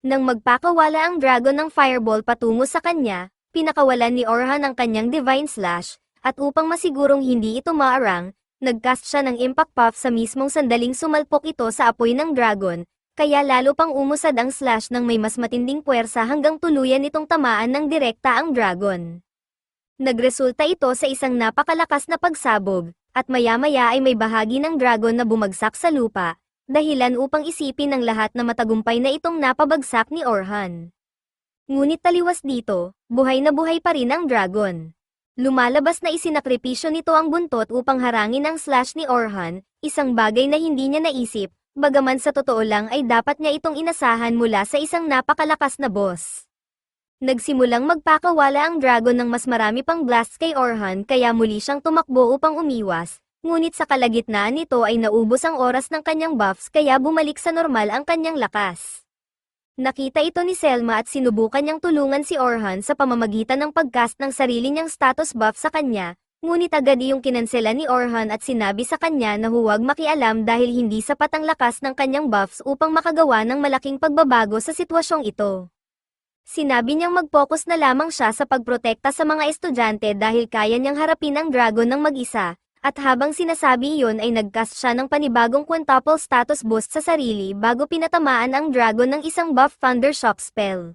Nang magpakawala ang dragon ng fireball patungo sa kanya, pinakawalan ni Orhan ang kanyang Divine Slash, at upang masigurong hindi ito maarang, nagcast siya ng Impact Puff sa mismong sandaling sumalpok ito sa apoy ng dragon, kaya lalo pang umusad ang slash ng may mas matinding puwersa hanggang tuluyan itong tamaan ng direkta ang dragon. Nagresulta ito sa isang napakalakas na pagsabog, at maya-maya ay may bahagi ng dragon na bumagsak sa lupa, dahilan upang isipin ng lahat na matagumpay na itong napabagsak ni Orhan. Ngunit taliwas dito, buhay na buhay pa rin ang dragon. Lumalabas na isinakripisyo nito ang buntot upang harangin ang slash ni Orhan, isang bagay na hindi niya naisip, bagaman sa totoo lang ay dapat niya itong inasahan mula sa isang napakalakas na boss. Nagsimulang magpakawala ang dragon ng mas marami pang blasts kay Orhan kaya muli siyang tumakbo upang umiwas, ngunit sa kalagitnaan nito ay naubos ang oras ng kanyang buffs kaya bumalik sa normal ang kanyang lakas. Nakita ito ni Selma at sinubukan niyang tulungan si Orhan sa pamamagitan ng pagcast ng sarili niyang status buff sa kanya, ngunit agad iyong kinansela ni Orhan at sinabi sa kanya na huwag makialam dahil hindi sapat ang lakas ng kanyang buffs upang makagawa ng malaking pagbabago sa sitwasyong ito. Sinabi niyang mag-focus na lamang siya sa pagprotekta sa mga estudyante dahil kaya niyang harapin ang dragon ng mag-isa. At habang sinasabi iyon ay nagcast siya ng panibagong quintuple status boost sa sarili bago pinatamaan ang dragon ng isang buff Thunder Shock spell.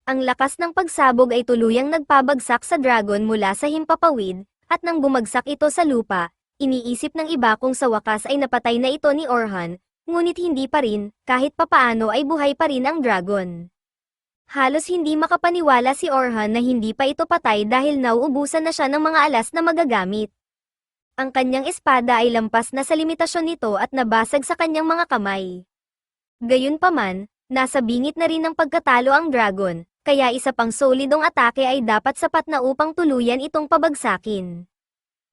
Ang lakas ng pagsabog ay tuluyang nagpabagsak sa dragon mula sa himpapawid, at nang bumagsak ito sa lupa, iniisip ng iba kung sa wakas ay napatay na ito ni Orhan, ngunit hindi pa rin, kahit papaano ay buhay pa rin ang dragon. Halos hindi makapaniwala si Orhan na hindi pa ito patay dahil nauubusan na siya ng mga alas na magagamit. Ang kanyang espada ay lampas na sa limitasyon nito at nabasag sa kanyang mga kamay. Gayunpaman, nasa bingit na rin ng pagkatalo ang dragon, kaya isa pang solidong atake ay dapat sapat na upang tuluyan itong pabagsakin.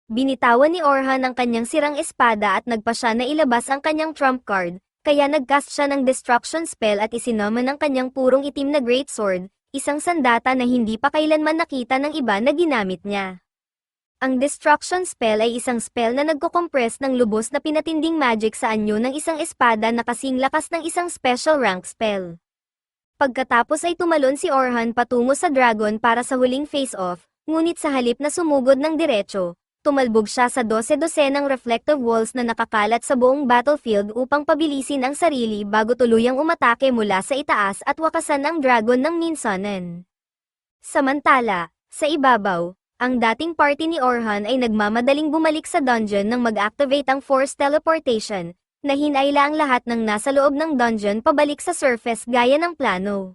Binitawan ni Orhan ang kanyang sirang espada at nagpa siya na ilabas ang kanyang trump card, kaya nagcast siya ng destruction spell at isinummon ang kanyang purong itim na greatsword, isang sandata na hindi pa kailanman nakita ng iba na ginamit niya. Ang destruction spell ay isang spell na nagko-compress ng lubos na pinatinding magic sa anyo ng isang espada na kasing lakas ng isang special rank spell. Pagkatapos ay tumalon si Orhan patungo sa dragon para sa huling face-off, ngunit sa halip na sumugod ng diretso, tumalbog siya sa 12-dosenang reflective walls na nakakalat sa buong battlefield upang pabilisin ang sarili bago tuluyang umatake mula sa itaas at wakasan ang dragon ng minsanan. Samantala, sa ibabaw, ang dating party ni Orhan ay nagmamadaling bumalik sa dungeon nang mag-activate ang forced teleportation, na hinayla ang lahat ng nasa loob ng dungeon pabalik sa surface gaya ng plano.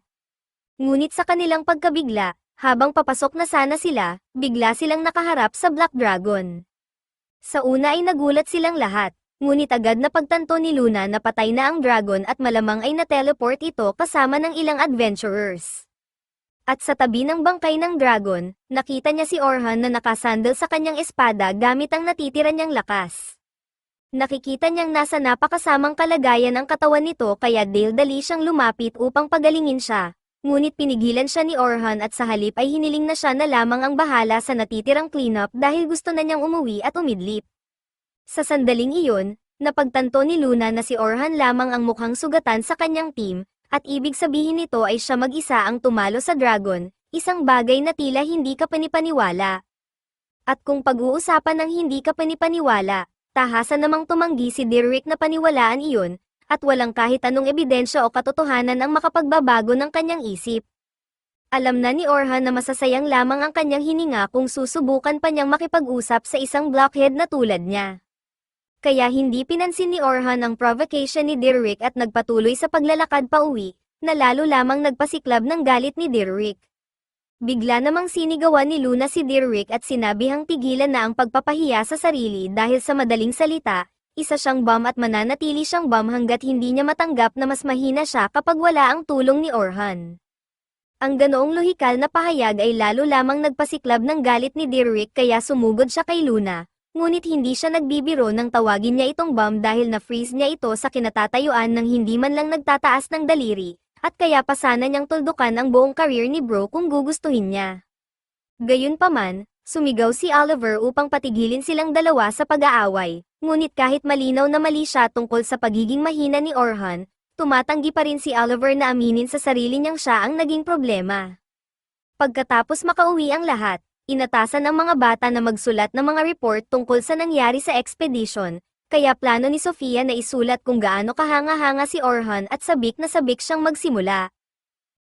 Ngunit sa kanilang pagkabigla, habang papasok na sana sila, bigla silang nakaharap sa Black Dragon. Sa una ay nagulat silang lahat, ngunit agad na pagtanto ni Luna na patay na ang dragon at malamang ay na-teleport ito kasama ng ilang adventurers. At sa tabi ng bangkay ng dragon, nakita niya si Orhan na nakasandal sa kanyang espada gamit ang natitira niyang lakas. Nakikita niyang nasa napakasamang kalagayan ang katawan nito kaya dali siyang lumapit upang pagalingin siya, ngunit pinigilan siya ni Orhan at sa halip ay hiniling na siya na lamang ang bahala sa natitirang cleanup dahil gusto na niyang umuwi at umidlip. Sa sandaling iyon, Napagtanto ni Luna na si Orhan lamang ang mukhang sugatan sa kanyang team, at ibig sabihin nito ay siya mag-isa ang tumalo sa dragon, isang bagay na tila hindi ka panipaniwala. At kung pag-uusapan ng hindi ka panipaniwala, tahasan namang tumanggi si Derrick na paniwalaan iyon, at walang kahit anong ebidensya o katotohanan ang makapagbabago ng kanyang isip. Alam na ni Orhan na masasayang lamang ang kanyang hininga kung susubukan pa niyang makipag-usap sa isang blockhead na tulad niya. Kaya hindi pinansin ni Orhan ang provocation ni Derrick at nagpatuloy sa paglalakad pauwi, na lalo lamang nagpasiklab ng galit ni Derrick. Bigla namang sinigawan ni Luna si Derrick at sinabihang tigilan na ang pagpapahiya sa sarili dahil sa madaling salita, isa siyang bum at mananatili siyang bum hanggat hindi niya matanggap na mas mahina siya kapag wala ang tulong ni Orhan. Ang ganoong lohikal na pahayag ay lalo lamang nagpasiklab ng galit ni Derrick kaya sumugod siya kay Luna. Ngunit hindi siya nagbibiro nang tawagin niya itong bum dahil na-freeze niya ito sa kinatatayuan ng hindi man lang nagtataas ng daliri, at kaya pa sana niyang tuldukan ang buong career ni Bro kung gugustuhin niya. Gayunpaman, sumigaw si Oliver upang patigilin silang dalawa sa pag-aaway, ngunit kahit malinaw na mali siya tungkol sa pagiging mahina ni Orhan, tumatanggi pa rin si Oliver na aminin sa sarili niyang siya ang naging problema. Pagkatapos makauwi ang lahat, inatasan ng mga bata na magsulat ng mga report tungkol sa nangyari sa expedition, kaya plano ni Sofia na isulat kung gaano kahanga-hanga si Orhan at sabik na sabik siyang magsimula.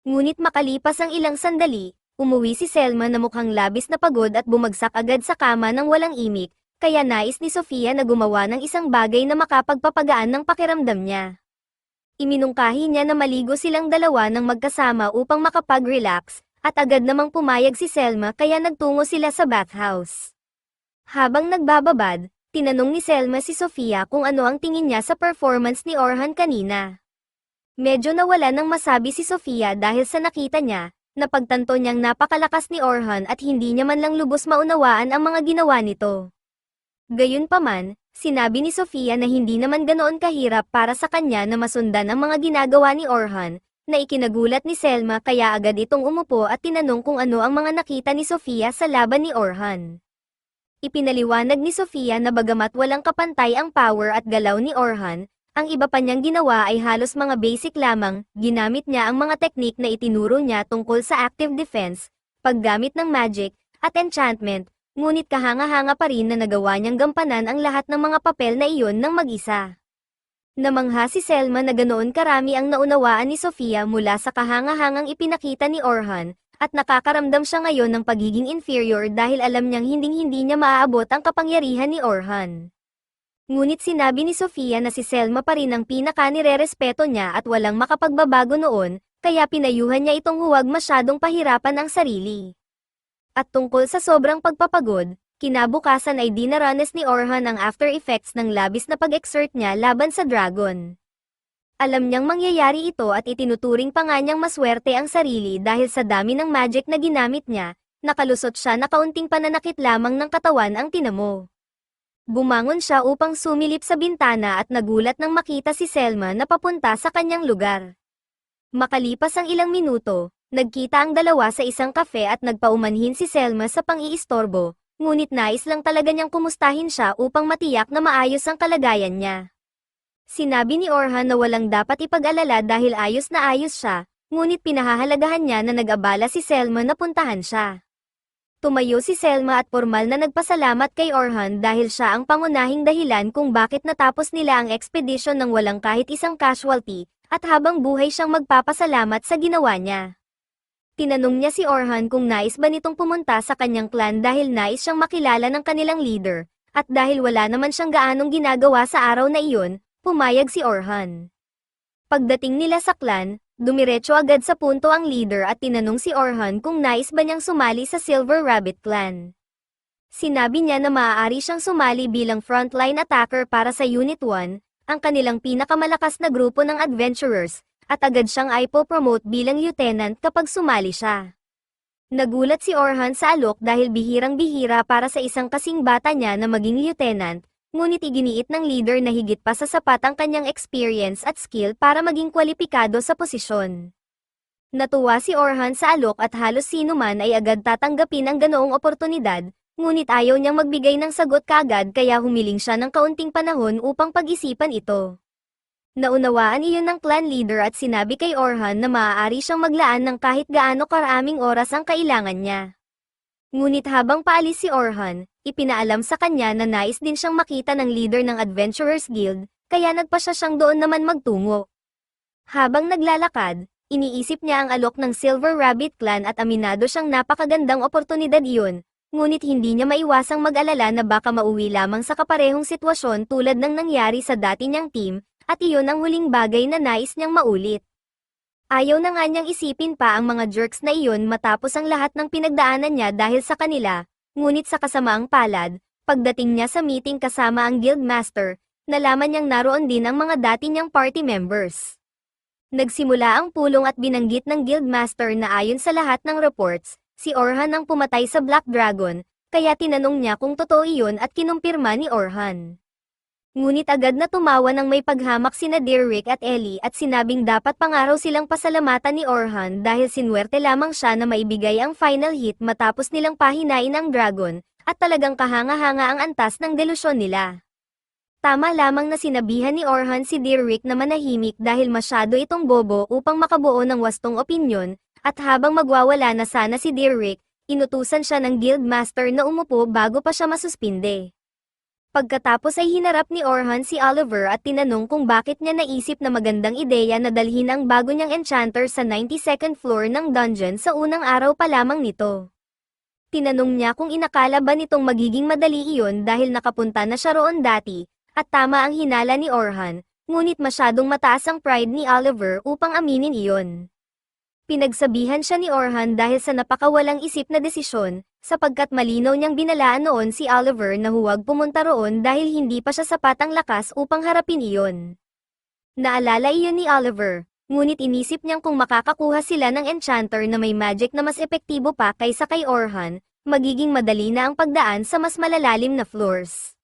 Ngunit makalipas ang ilang sandali, umuwi si Selma na mukhang labis na pagod at bumagsak agad sa kama ng walang imik, kaya nais ni Sofia na gumawa ng isang bagay na makapagpapagaan ng pakiramdam niya. Iminungkahi niya na maligo silang dalawa ng magkasama upang makapag-relax, at agad namang pumayag si Selma kaya nagtungo sila sa bathhouse. Habang nagbababad, tinanong ni Selma si Sofia kung ano ang tingin niya sa performance ni Orhan kanina. Medyo nawala ng masabi si Sofia dahil sa nakita niya, napagtanto niyang napakalakas ni Orhan at hindi niya man lang lubos maunawaan ang mga ginawa nito. Gayunpaman, sinabi ni Sofia na hindi naman ganoon kahirap para sa kanya na masundan ang mga ginagawa ni Orhan, na ikinagulat ni Selma kaya agad itong umupo at tinanong kung ano ang mga nakita ni Sofia sa laban ni Orhan. Ipinaliwanag ni Sofia na bagamat walang kapantay ang power at galaw ni Orhan, ang iba pa niyang ginawa ay halos mga basic lamang, ginamit niya ang mga teknik na itinuro niya tungkol sa active defense, paggamit ng magic, at enchantment, ngunit kahanga-hanga pa rin na nagawa niyang gampanan ang lahat ng mga papel na iyon ng mag-isa. Namangha si Selma na ganoon karami ang naunawaan ni Sofia mula sa kahangahangang ipinakita ni Orhan, at nakakaramdam siya ngayon ng pagiging inferior dahil alam niyang hinding-hindi niya maaabot ang kapangyarihan ni Orhan. Ngunit sinabi ni Sofia na si Selma pa rin ang pinaka-nirerespeto niya at walang makapagbabago noon, kaya pinayuhan niya itong huwag masyadong pahirapan ang sarili. At tungkol sa sobrang pagpapagod, kinabukasan ay dinaranas ni Orhan ang after effects ng labis na pag-exert niya laban sa dragon. Alam niyang mangyayari ito at itinuturing pa nga niyang maswerte ang sarili dahil sa dami ng magic na ginamit niya, nakalusot siya na kaunting pananakit lamang ng katawan ang tinamo. Bumangon siya upang sumilip sa bintana at nagulat nang makita si Selma na papunta sa kanyang lugar. Makalipas ang ilang minuto, nagkita ang dalawa sa isang kafe at nagpaumanhin si Selma sa pang-iistorbo. Ngunit nais lang talaga niyang kumustahin siya upang matiyak na maayos ang kalagayan niya. Sinabi ni Orhan na walang dapat ipag-alala dahil ayos na ayos siya, ngunit pinahahalagahan niya na nag-abala si Selma na puntahan siya. Tumayo si Selma at formal na nagpasalamat kay Orhan dahil siya ang pangunahing dahilan kung bakit natapos nila ang expedition ng walang kahit isang casualty, at habang buhay siyang magpapasalamat sa ginawa niya. Tinanong niya si Orhan kung nais ba nitong pumunta sa kanyang clan dahil nais siyang makilala ng kanilang leader, at dahil wala naman siyang gaanong ginagawa sa araw na iyon, pumayag si Orhan. Pagdating nila sa clan, dumiretso agad sa punto ang leader at tinanong si Orhan kung nais ba niyang sumali sa Silver Rabbit Clan. Sinabi niya na maaari siyang sumali bilang frontline attacker para sa Unit 1, ang kanilang pinakamalakas na grupo ng adventurers, at agad siyang ipo-promote bilang lieutenant kapag sumali siya. Nagulat si Orhan sa alok dahil bihirang-bihira para sa isang kasing bata niya na maging lieutenant, ngunit iginiit ng leader na higit pa sa sapat ang kanyang experience at skill para maging kwalipikado sa posisyon. Natuwa si Orhan sa alok at halos sino man ay agad tatanggapin ang ganoong oportunidad, ngunit ayaw niyang magbigay ng sagot kaagad kaya humiling siya ng kaunting panahon upang pag-isipan ito. Naunawaan iyon ng clan leader at sinabi kay Orhan na maaari siyang maglaan ng kahit gaano karaming oras ang kailangan niya. Ngunit habang paalis si Orhan, ipinaalam sa kanya na nais din siyang makita ng leader ng Adventurers Guild, kaya nagpasya siyang doon naman magtungo. Habang naglalakad, iniisip niya ang alok ng Silver Rabbit Clan at aminado siyang napakagandang oportunidad iyon, ngunit hindi niya maiwasang mag-alala na baka mauwi lamang sa kaparehong sitwasyon tulad ng nangyari sa dati niyang team, at iyon ang huling bagay na nais niyang maulit. Ayaw na nga niyang isipin pa ang mga jerks na iyon matapos ang lahat ng pinagdaanan niya dahil sa kanila, ngunit sa kasamaang palad, pagdating niya sa meeting kasama ang Guildmaster, nalaman niyang naroon din ang mga dati niyang party members. Nagsimula ang pulong at binanggit ng Guildmaster na ayon sa lahat ng reports, si Orhan ang pumatay sa Black Dragon, kaya tinanong niya kung totoo iyon at kinumpirma ni Orhan. Ngunit agad na tumawa nang may paghamak sina Derrick at Ellie at sinabing dapat pangaraw silang pasalamatan ni Orhan dahil sinwerte lamang siya na maibigay ang final hit matapos nilang pahinain ang dragon, at talagang kahanga-hanga ang antas ng delusyon nila. Tama lamang na sinabihan ni Orhan si Derrick na manahimik dahil masyado itong bobo upang makabuo ng wastong opinyon, at habang magwawala na sana si Derrick, inutusan siya ng Guildmaster na umupo bago pa siya masuspinde. Pagkatapos ay hinarap ni Orhan si Oliver at tinanong kung bakit niya naisip na magandang ideya na dalhin ang bago niyang enchanter sa 92nd floor ng dungeon sa unang araw pa lamang nito. Tinanong niya kung inakala ba nitong magiging madali iyon dahil nakapunta na siya roon dati, at tama ang hinala ni Orhan, ngunit masyadong mataas ang pride ni Oliver upang aminin iyon. Pinagsabihan siya ni Orhan dahil sa napakawalang isip na desisyon, sapagkat malinaw niyang binalaan noon si Oliver na huwag pumunta roon dahil hindi pa siya sapat ang lakas upang harapin iyon. Naalala iyon ni Oliver, ngunit inisip niyang kung makakakuha sila ng enchanter na may magic na mas epektibo pa kaysa kay Orhan, magiging madali na ang pagdaan sa mas malalalim na floors.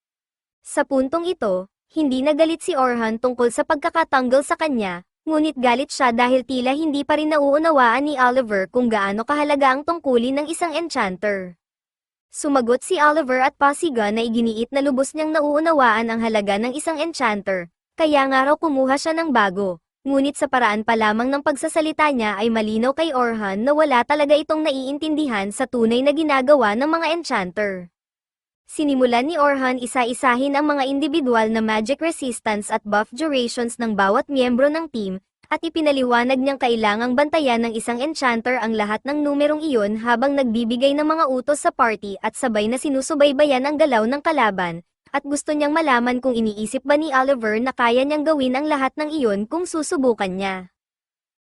Sa puntong ito, hindi nagalit si Orhan tungkol sa pagkakatanggol sa kanya, ngunit galit siya dahil tila hindi pa rin nauunawaan ni Oliver kung gaano kahalaga ang tungkulin ng isang enchanter. Sumagot si Oliver at pasiga na iginiit na lubos niyang nauunawaan ang halaga ng isang enchanter, kaya nga raw kumuha siya ng bago, ngunit sa paraan pa lamang ng pagsasalita niya ay malinaw kay Orhan na wala talaga itong naiintindihan sa tunay na ginagawa ng mga enchanter. Sinimulan ni Orhan isa-isahin ang mga individual na magic resistance at buff durations ng bawat miyembro ng team, at ipinaliwanag niyang kailangang bantayan ng isang enchanter ang lahat ng numerong iyon habang nagbibigay ng mga utos sa party at sabay na sinusubaybayan ang galaw ng kalaban, at gusto niyang malaman kung iniisip ba ni Oliver na kaya niyang gawin ang lahat ng iyon kung susubukan niya.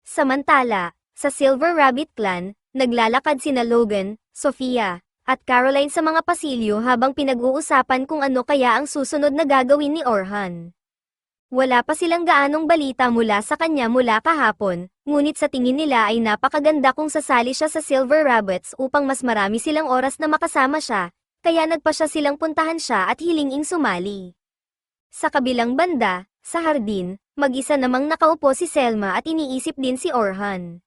Samantala, sa Silver Rabbit Clan, naglalakad sina Logan, Sofia, at Caroline sa mga pasilyo habang pinag-uusapan kung ano kaya ang susunod na gagawin ni Orhan. Wala pa silang gaanong balita mula sa kanya mula kahapon, ngunit sa tingin nila ay napakaganda kung sasali siya sa Silver Rabbits upang mas marami silang oras na makasama siya, kaya nagpasya silang puntahan siya at hilinging sumali. Sa kabilang banda, sa hardin, mag-isa namang nakaupo si Selma at iniisip din si Orhan.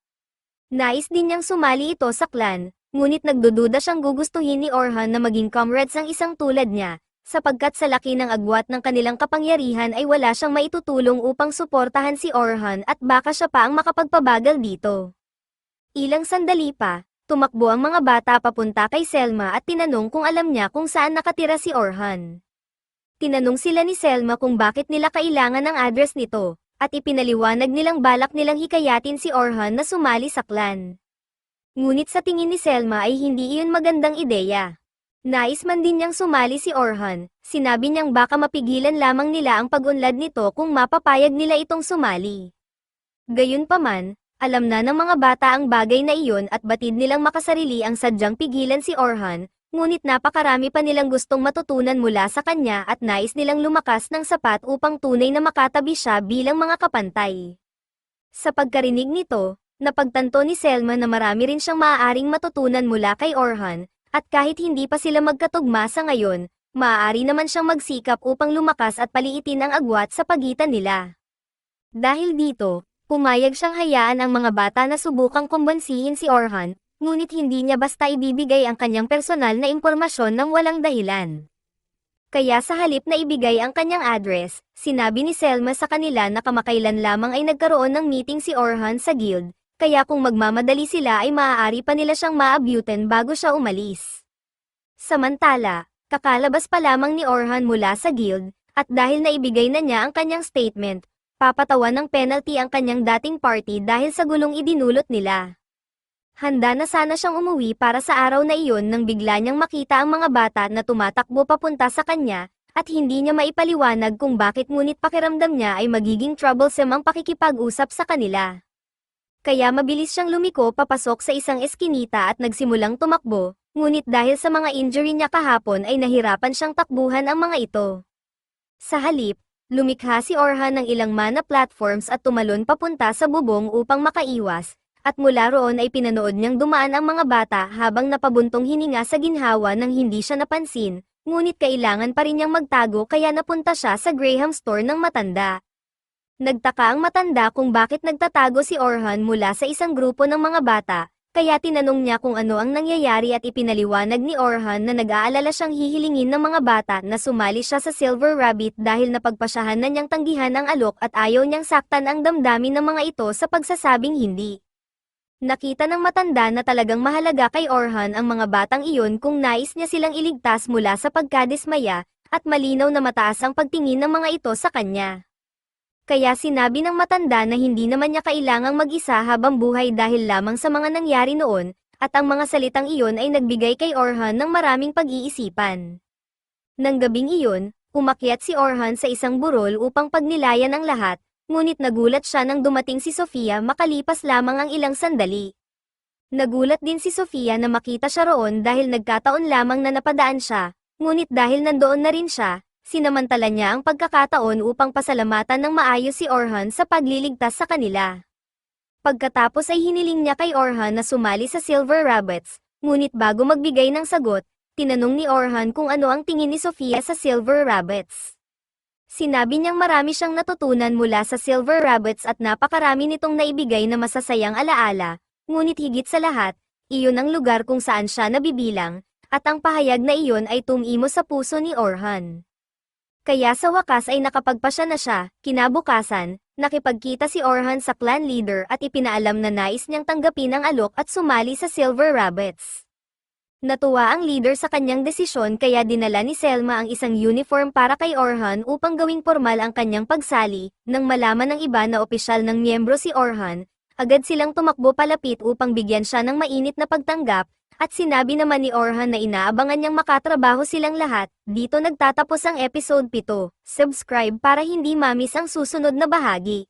Nais din niyang sumali ito sa clan, ngunit nagdududa siyang gugustuhin ni Orhan na maging comrades ang isang tulad niya, sapagkat sa laki ng agwat ng kanilang kapangyarihan ay wala siyang maitutulong upang suportahan si Orhan at baka siya pa ang makapagpabagal dito. Ilang sandali pa, tumakbo ang mga bata papunta kay Selma at tinanong kung alam niya kung saan nakatira si Orhan. Tinanong sila ni Selma kung bakit nila kailangan ng address nito, at ipinaliwanag nilang balak nilang hikayatin si Orhan na sumali sa clan. Ngunit sa tingin ni Selma ay hindi iyon magandang ideya. Nais man din niyang sumali si Orhan, sinabi niyang baka mapigilan lamang nila ang pag-unlad nito kung mapapayag nila itong sumali. Gayunpaman, alam na ng mga bata ang bagay na iyon at batid nilang makasarili ang sadyang pigilan si Orhan, ngunit napakarami pa nilang gustong matutunan mula sa kanya at nais nilang lumakas ng sapat upang tunay na makatabi siya bilang mga kapantay. Sa pagkarinig nito, napagtanto ni Selma na marami rin siyang maaaring matutunan mula kay Orhan, at kahit hindi pa sila magkatugma sa ngayon, maaari naman siyang magsikap upang lumakas at paliitin ang agwat sa pagitan nila. Dahil dito, pumayag siyang hayaan ang mga bata na subukang kumbansihin si Orhan, ngunit hindi niya basta ibibigay ang kanyang personal na impormasyon ng walang dahilan. Kaya sa halip na ibigay ang kanyang address, sinabi ni Selma sa kanila na kamakailan lamang ay nagkaroon ng meeting si Orhan sa guild, kaya kung magmamadali sila ay maaari pa nila siyang maabutin bago siya umalis. Samantala, kakalabas pa lamang ni Orhan mula sa guild, at dahil naibigay na niya ang kanyang statement, papatawan ng penalty ang kanyang dating party dahil sa gulong idinulot nila. Handa na sana siyang umuwi para sa araw na iyon nang bigla niyang makita ang mga bata na tumatakbo papunta sa kanya, at hindi niya maipaliwanag kung bakit ngunit pakiramdam niya ay magiging troublesome ang pakikipag-usap sa kanila. Kaya mabilis siyang lumiko papasok sa isang eskinita at nagsimulang tumakbo, ngunit dahil sa mga injury niya kahapon ay nahirapan siyang takbuhan ang mga ito. Sa halip, lumikha si Orhan ng ilang mana platforms at tumalon papunta sa bubong upang makaiwas, at mula roon ay pinanood niyang dumaan ang mga bata habang napabuntong hininga sa ginhawa nang hindi siya napansin, ngunit kailangan pa rin niyang magtago kaya napunta siya sa Graham store ng matanda. Nagtaka ang matanda kung bakit nagtatago si Orhan mula sa isang grupo ng mga bata, kaya tinanong niya kung ano ang nangyayari at ipinaliwanag ni Orhan na nag-aalala siyang hihilingin ng mga bata na sumali siya sa Silver Rabbit dahil napagpasyahan na niyang tanggihan ang alok at ayaw niyang saktan ang damdamin ng mga ito sa pagsasabing hindi. Nakita ng matanda na talagang mahalaga kay Orhan ang mga batang iyon kung nais niya silang iligtas mula sa pagkadismaya, at malinaw na mataas ang pagtingin ng mga ito sa kanya. Kaya sinabi ng matanda na hindi naman niya kailangang mag-isa habang buhay dahil lamang sa mga nangyari noon, at ang mga salitang iyon ay nagbigay kay Orhan ng maraming pag-iisipan. Nang gabing iyon, umakyat si Orhan sa isang burol upang pagnilayan ang lahat, ngunit nagulat siya nang dumating si Sofia makalipas lamang ang ilang sandali. Nagulat din si Sofia na makita siya roon dahil nagkataon lamang na napadaan siya, ngunit dahil nandoon na rin siya, sinamantala niya ang pagkakataon upang pasalamatan ng maayos si Orhan sa pagliligtas sa kanila. Pagkatapos ay hiniling niya kay Orhan na sumali sa Silver Rabbits, ngunit bago magbigay ng sagot, tinanong ni Orhan kung ano ang tingin ni Sofia sa Silver Rabbits. Sinabi niyang marami siyang natutunan mula sa Silver Rabbits at napakarami nitong naibigay na masasayang alaala, ngunit higit sa lahat, iyon ang lugar kung saan siya nabibilang, at ang pahayag na iyon ay tumimo sa puso ni Orhan. Kaya sa wakas ay nakapagpasya na siya. Kinabukasan, nakipagkita si Orhan sa clan leader at ipinaalam na nais niyang tanggapin ang alok at sumali sa Silver Rabbits. Natuwa ang leader sa kanyang desisyon kaya dinala ni Selma ang isang uniform para kay Orhan upang gawing formal ang kanyang pagsali. Nang malaman ng iba na opisyal ng miyembro si Orhan, agad silang tumakbo palapit upang bigyan siya ng mainit na pagtanggap, at sinabi naman ni Orhan na inaabangan niyang makatrabaho silang lahat. Dito nagtatapos ang episode 7. Subscribe para hindi mamis ang susunod na bahagi.